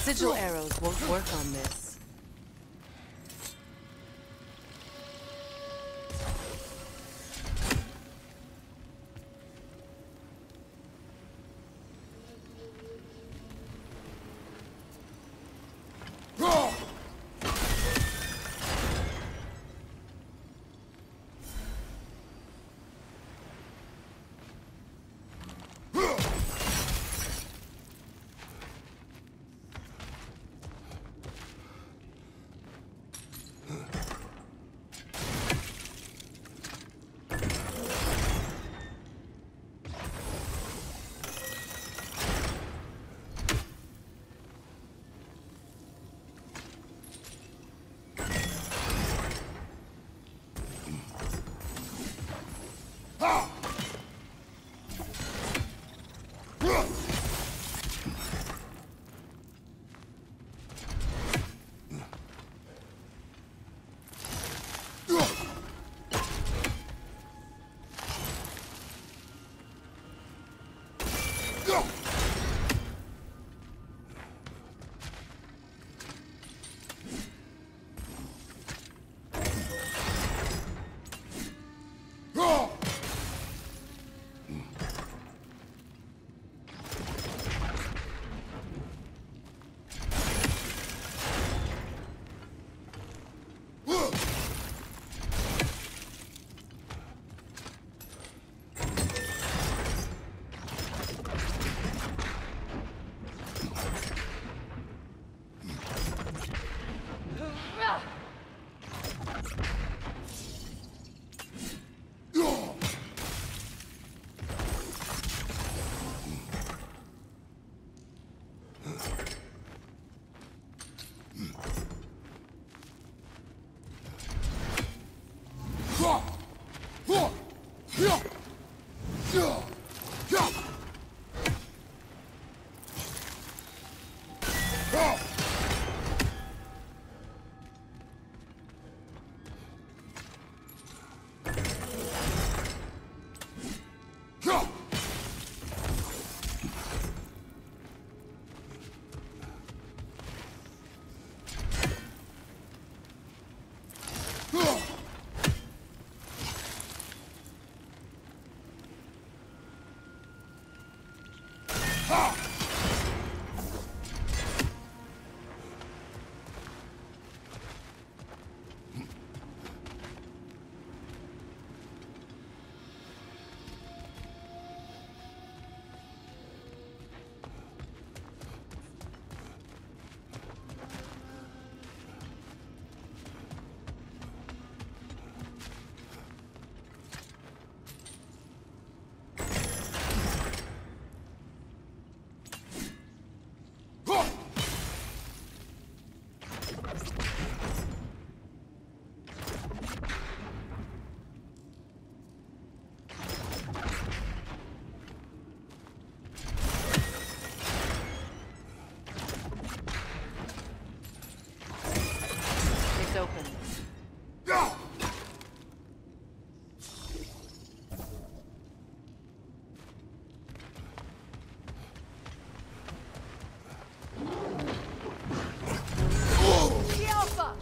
Sigil arrows won't work on this. It's open. The Alpha!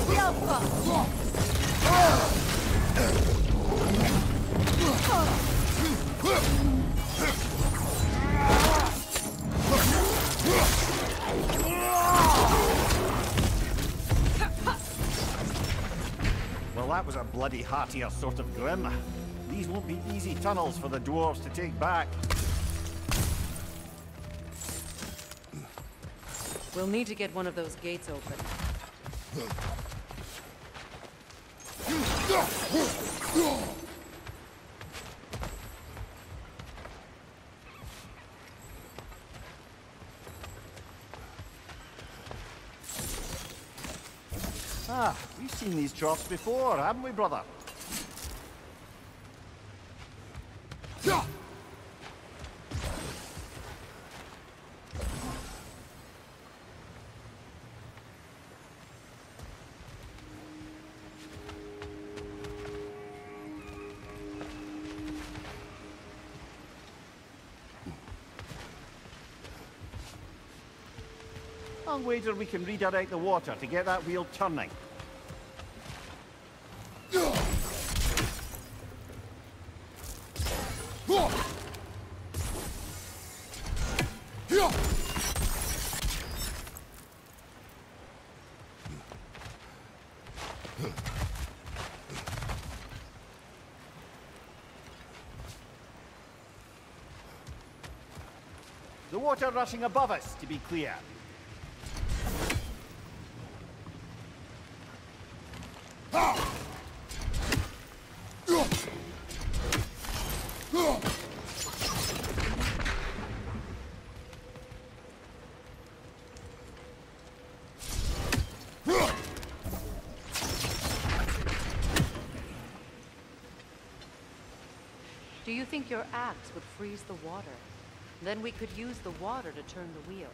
The Alpha! Well, that was a bloody heartier sort of grim. These won't be easy tunnels for the dwarves to take back. We'll need to get one of those gates open. Ah, we've seen these troughs before, haven't we, brother? I'll wager we can redirect the water to get that wheel turning. The water rushing above us, to be clear. Do you think your axe would freeze the water? Then we could use the water to turn the wheel.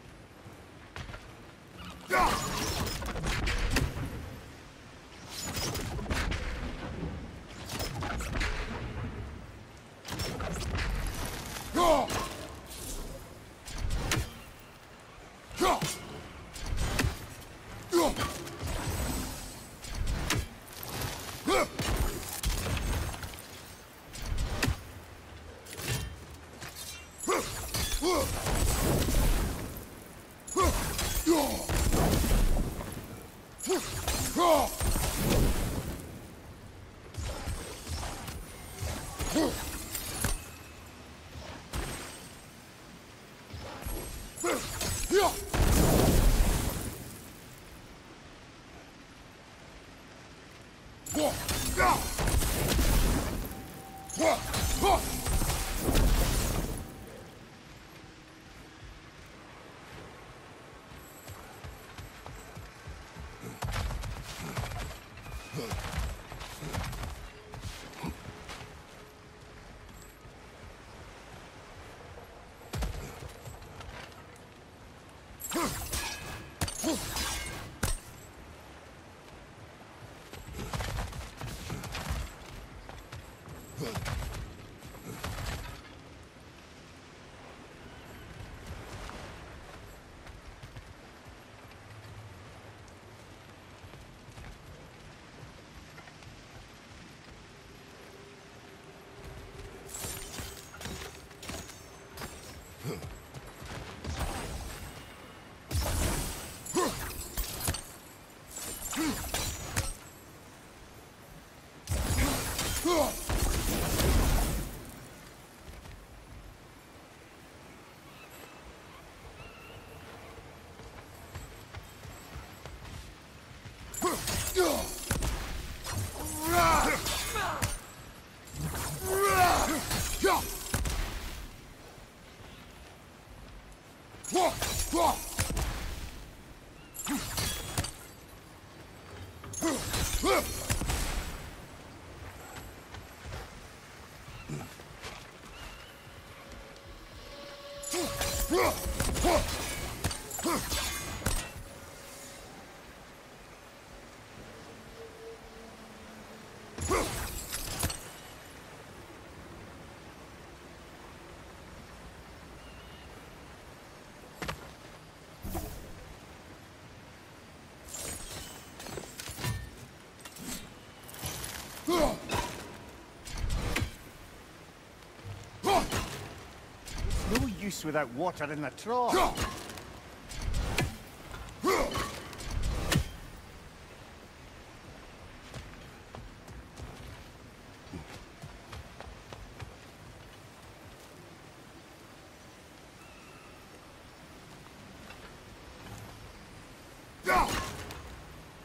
No use without water in the trough.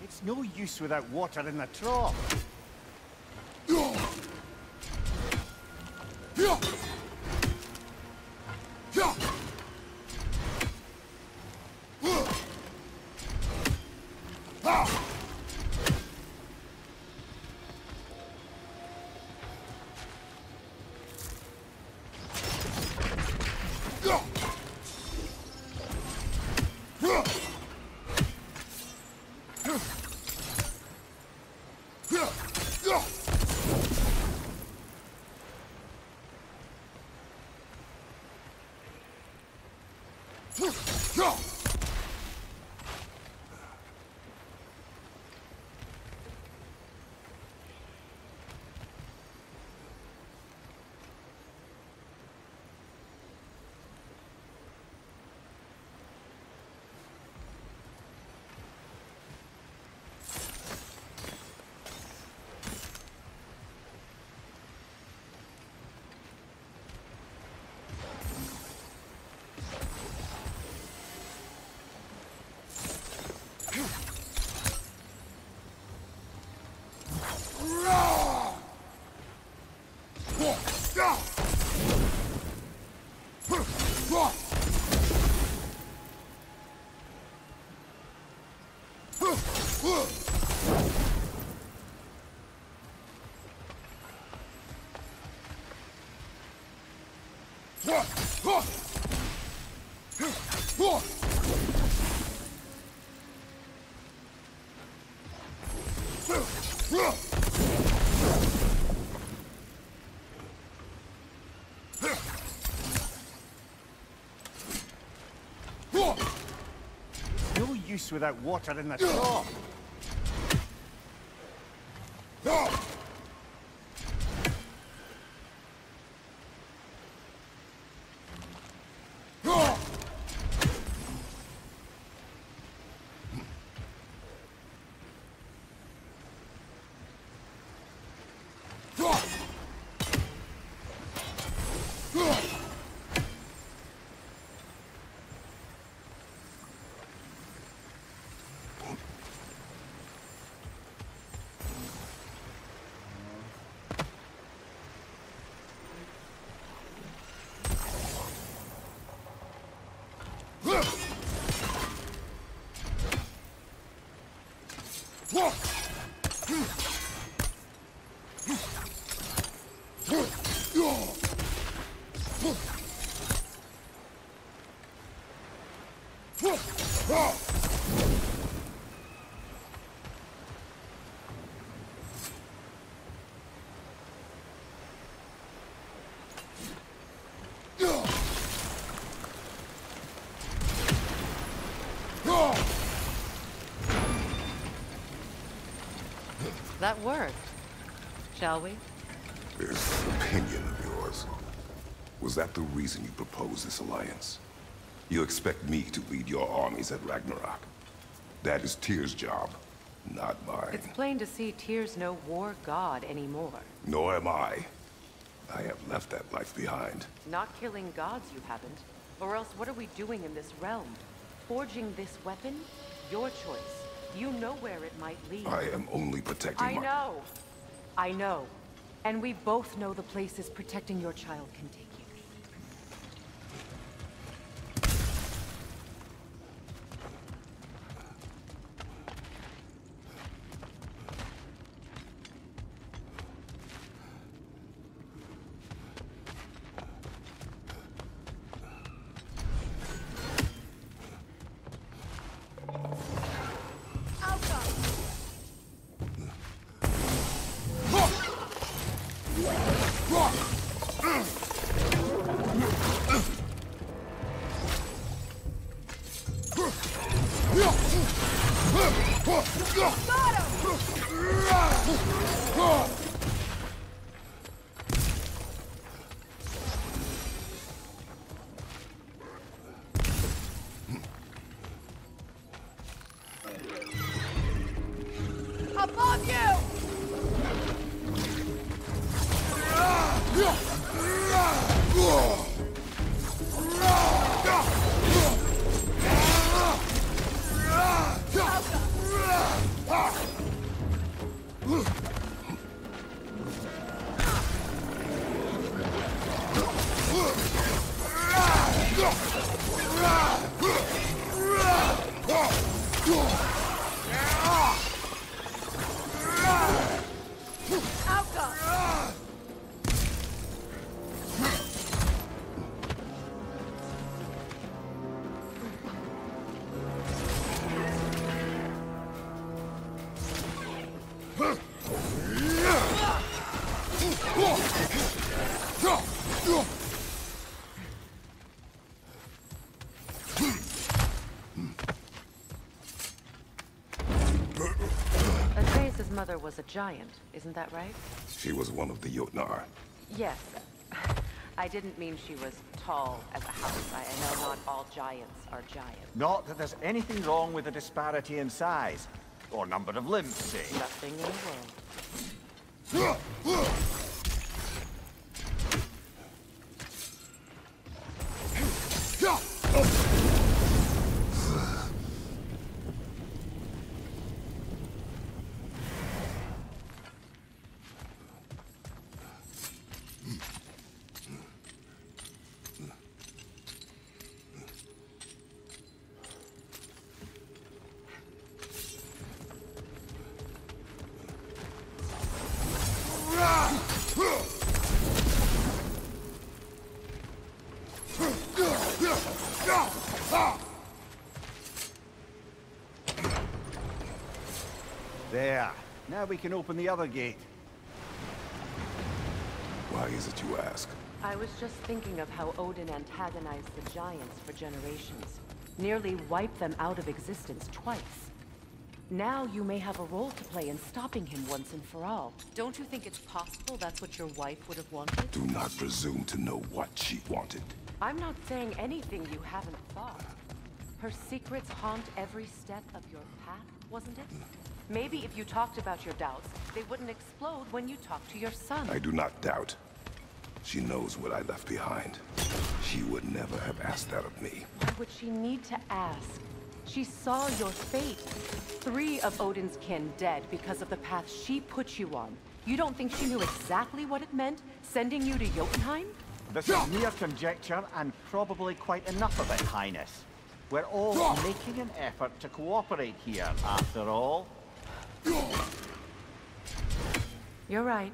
It's no use without water in the trough. No use without water in the trough. That worked. Shall we? This opinion of yours, was that the reason you proposed this alliance? You expect me to lead your armies at Ragnarok? That is Tyr's job, not mine. It's plain to see Tyr's no war god anymore. Nor am I. I have left that life behind. Not killing gods, you haven't. Or else what are we doing in this realm? Forging this weapon? Your choice. You know where it might lead. I am only protecting I know. And we both know the places protecting your child can take you. Above you! Atreus' mother was a giant, isn't that right? She was one of the Jotnar. Yes. I didn't mean she was tall as a house. I know not all giants are giants. Not that there's anything wrong with the disparity in size. Or number of limbs, say. Nothing in the world. There. Now we can open the other gate. Why is it you ask? I was just thinking of how Odin antagonized the giants for generations. Nearly wiped them out of existence twice. Now you may have a role to play in stopping him once and for all. Don't you think it's possible that's what your wife would have wanted? Do not presume to know what she wanted. I'm not saying anything you haven't thought. Her secrets haunt every step of your path, wasn't it? Maybe if you talked about your doubts, they wouldn't explode when you talked to your son. I do not doubt. She knows what I left behind. She would never have asked that of me. Why would she need to ask? She saw your fate. 3 of Odin's kin dead because of the path she put you on. You don't think she knew exactly what it meant, sending you to Jotunheim? This is mere conjecture, and probably quite enough of it, Highness. We're all making an effort to cooperate here, after all. You're right.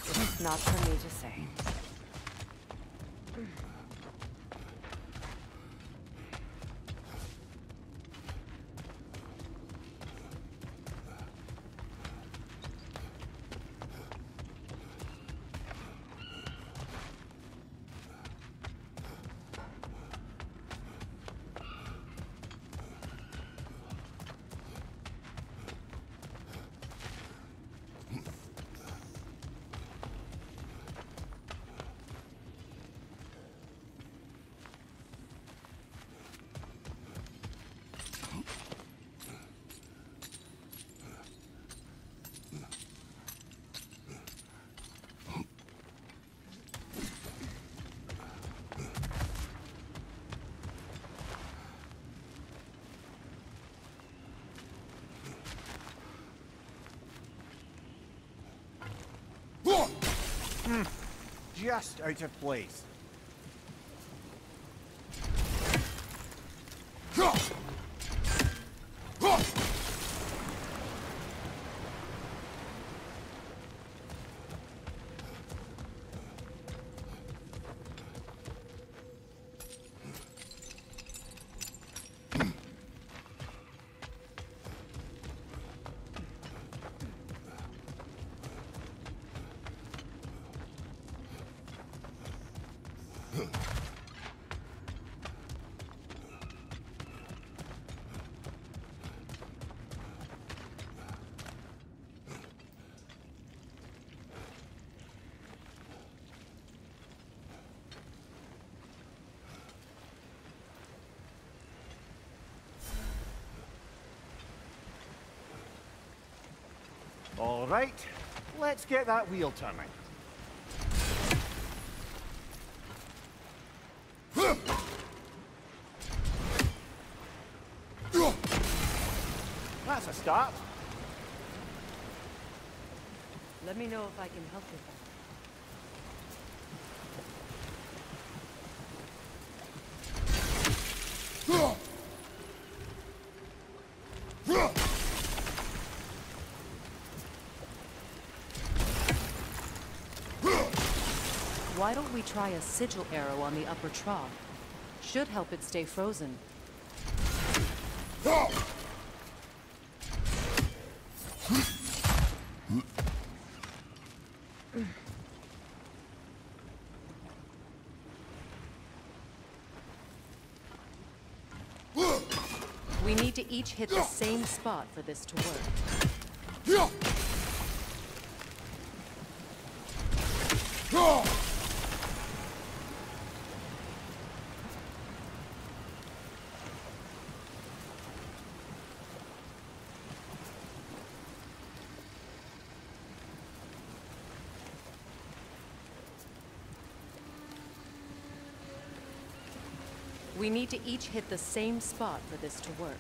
It's not for me to say. Just out of place. All right, let's get that wheel turning. That's a start. Let me know if I can help with that. Why don't we try a sigil arrow on the upper trough? Should help it stay frozen. We need to each hit the same spot for this to work. We need to each hit the same spot for this to work.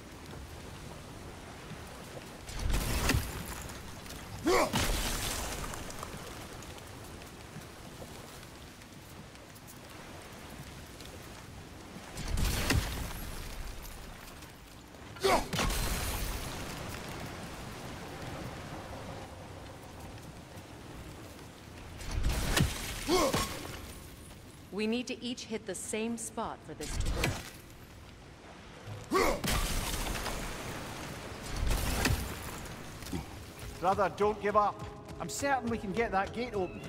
We need to each hit the same spot for this to work. Brother, don't give up. I'm certain we can get that gate open.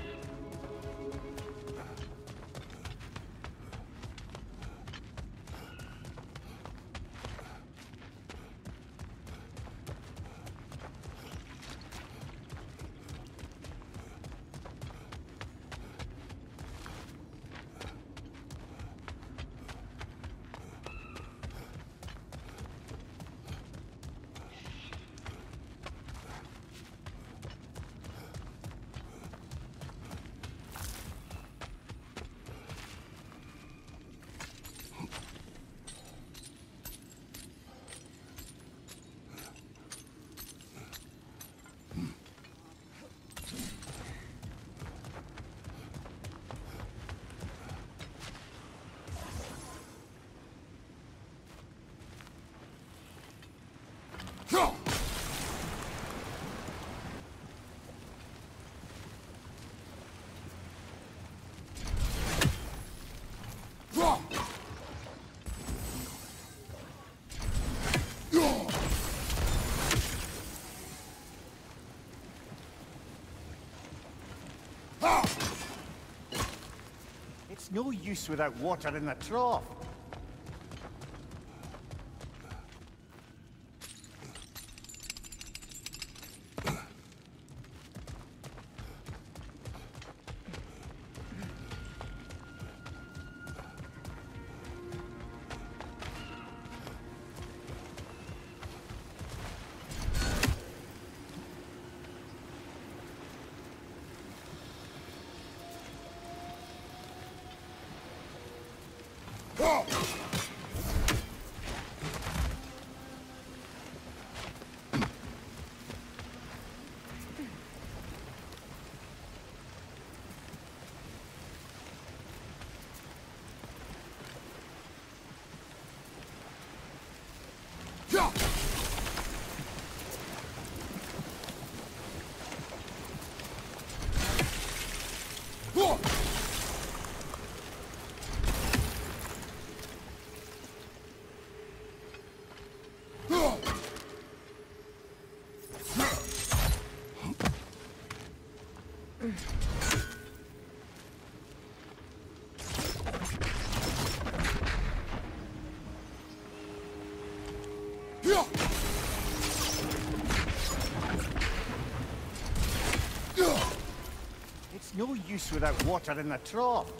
It's no use without water in the trough. It's no use without water in the trough.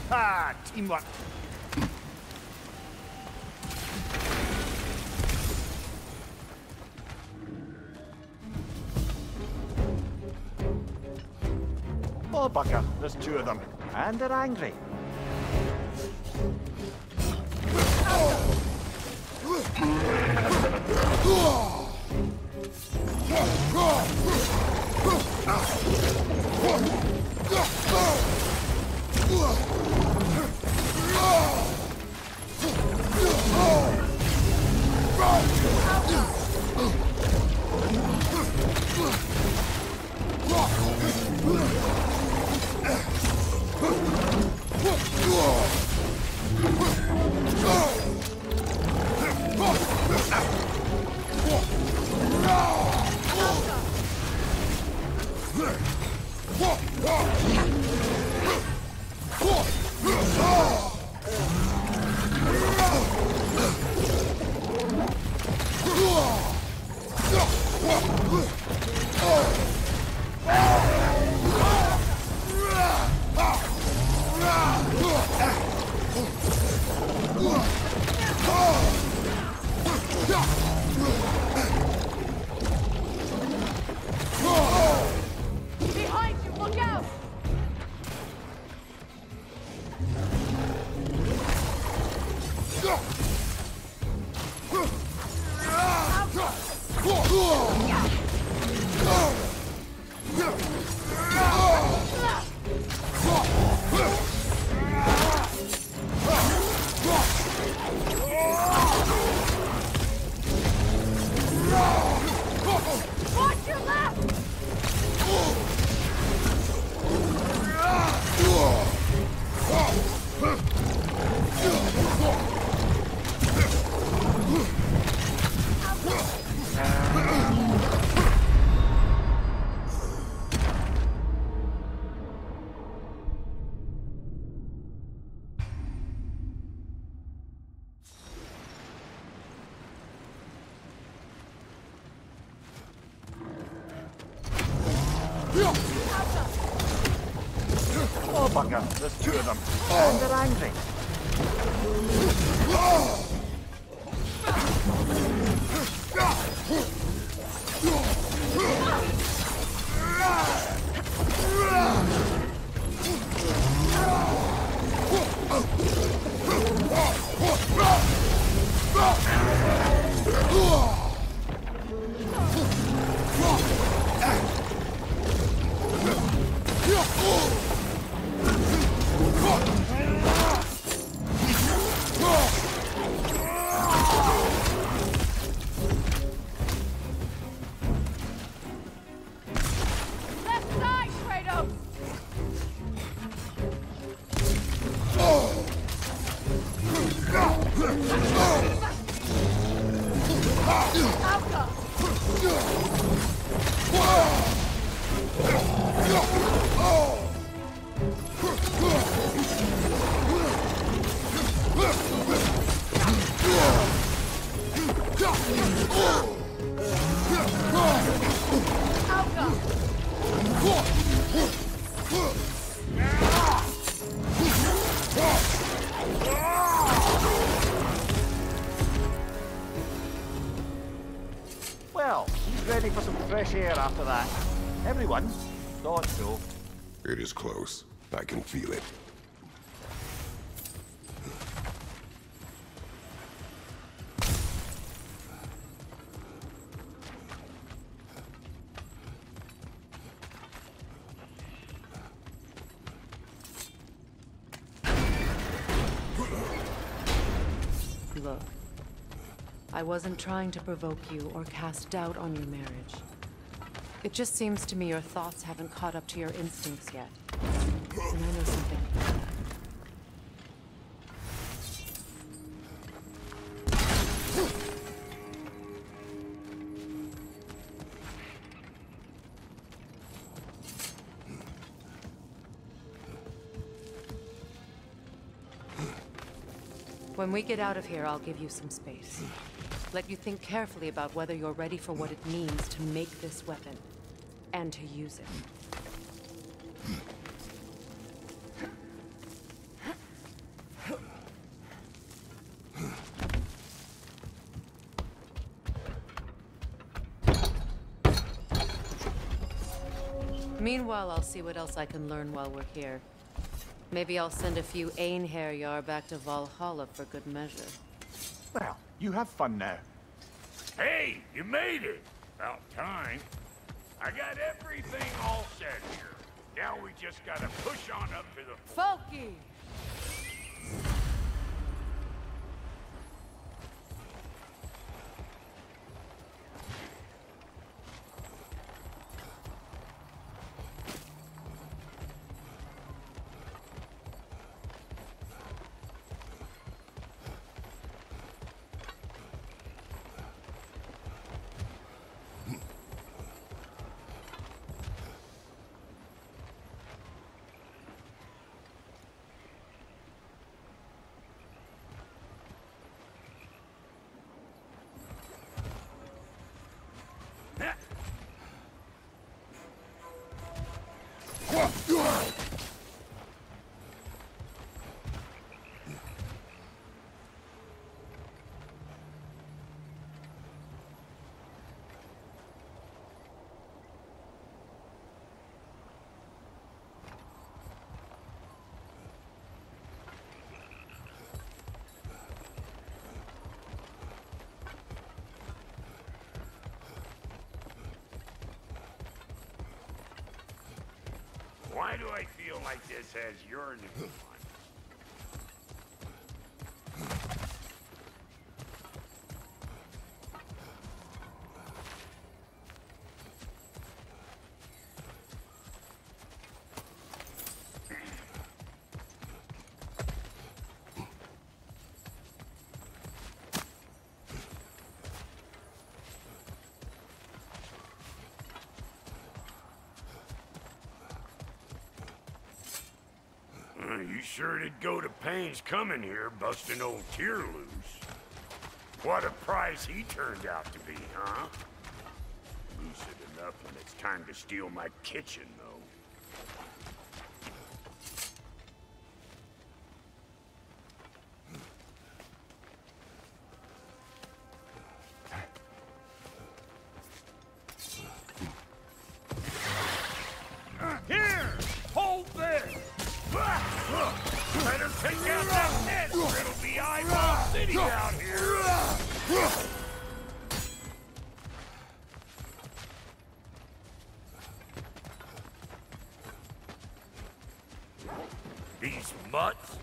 Ah, teamwork. Oh, bugger. There's two of them. And they're angry. Behind you, look out! Watch your left! Oh, bugger. There's two of them. And they're angry. chair after that. Everyone thought so. It is close. I can feel it. Look, I wasn't trying to provoke you or cast doubt on your marriage. It just seems to me your thoughts haven't caught up to your instincts yet. And I know something about that. When we get out of here, I'll give you some space. Let you think carefully about whether you're ready for what it means to make this weapon, and to use it. Meanwhile, I'll see what else I can learn while we're here. Maybe I'll send a few Einherjar back to Valhalla for good measure. Well, you have fun now. Hey, you made it! About time. I got everything all set here. Now we just gotta push on up to the... Folky! Why do I feel like this has your new one? You sure did go to pains coming here, busting old Tyr loose. What a prize he turned out to be, huh? Lucid enough when it's time to steal my kitchen, though. Here! Hold this! Better take out that net, or it'll be eyeball city out here! These mutts?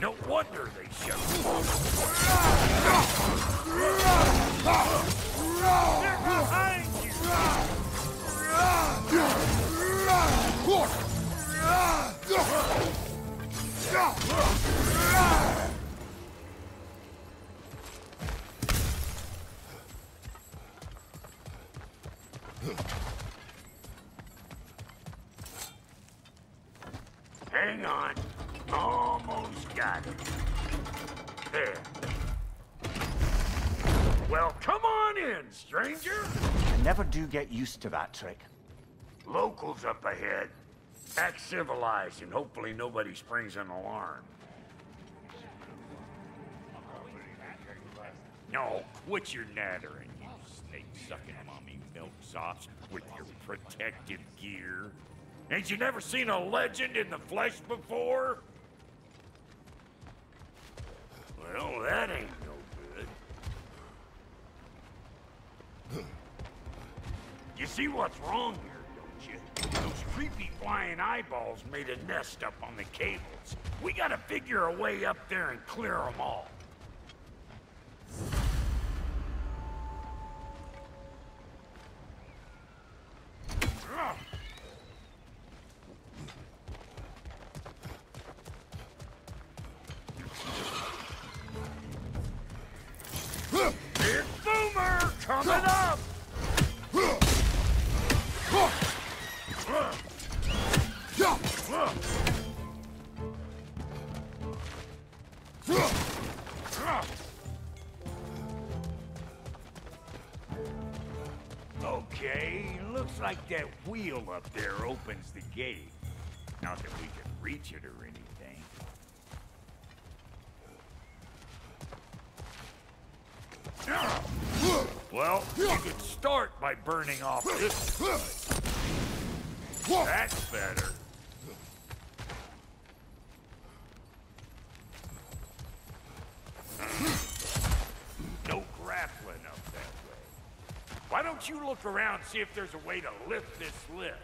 No wonder they show. They're behind you! Hang on. Almost got it. There. Well, come on in, stranger. I never do get used to that trick. Locals up ahead. Act civilized and hopefully nobody springs an alarm. No, quit your nattering, you snake-sucking mommy milksops with your protective gear. Ain't you never seen a legend in the flesh before? Well, that ain't no good. You see what's wrong here, don't you? Those creepy flying eyeballs made a nest up on the cables. We gotta figure a way up there and clear them all. Big Boomer coming up! Okay, looks like that wheel up there opens the gate. Not that we can reach it or anything. Well, you could start by burning off this side. That's better. No grappling up that way. Why don't you look around and see if there's a way to lift this lift?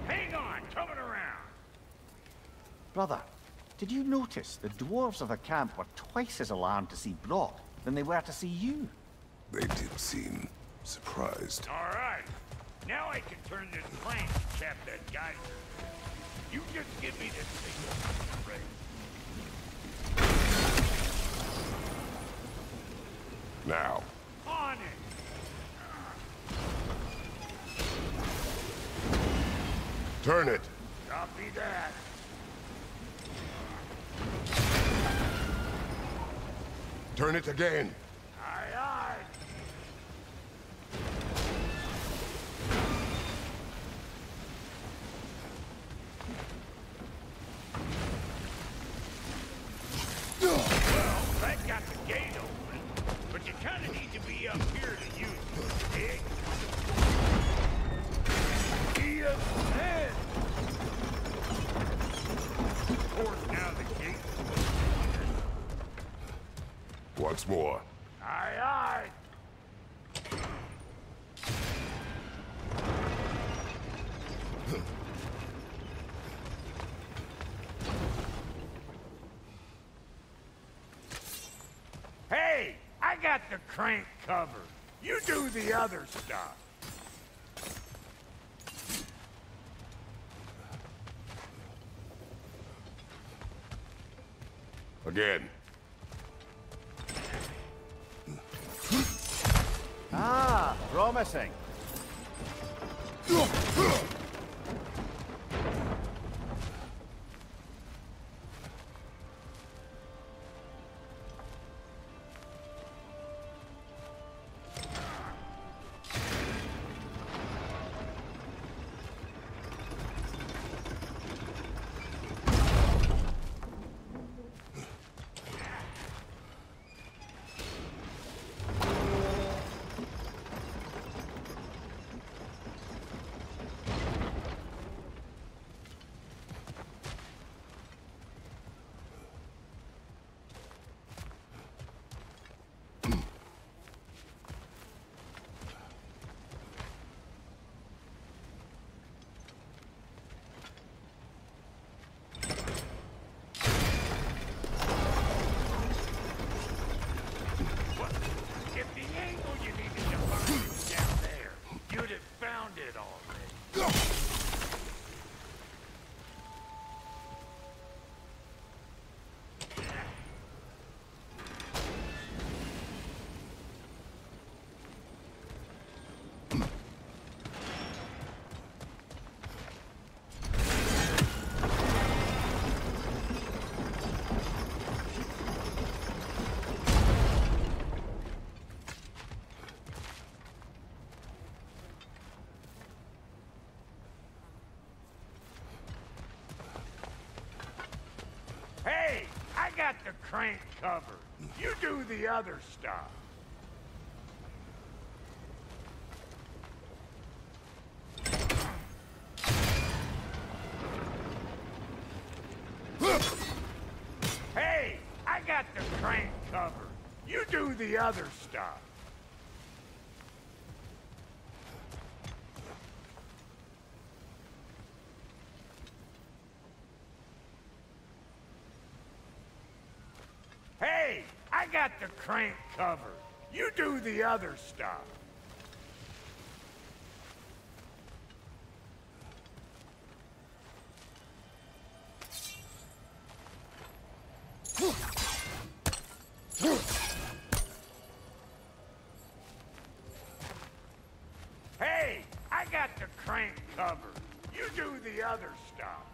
Hang on, coming around. Brother, did you notice the dwarves of the camp were twice as alarmed to see Brock than they were to see you? They did seem surprised. All right. Now I can turn this crank and tap that geyser. You just give me this signal. Ready. Now. On it. Turn it. Copy that. Turn it again. Aye, aye. Well, that got the gate open, but you kind of need to be up here to use it. Be a man. Of course, now the gate. Once more. Aye, aye. Hey, I got the crank covered. You do the other stuff. Again. Ah, promising. Hey, I got the crank covered. You do the other stuff. Hey, I got the crank covered. You do the other stuff. Hey, I got the crank covered. You do the other stuff. Hey, I got the crank covered. You do the other stuff.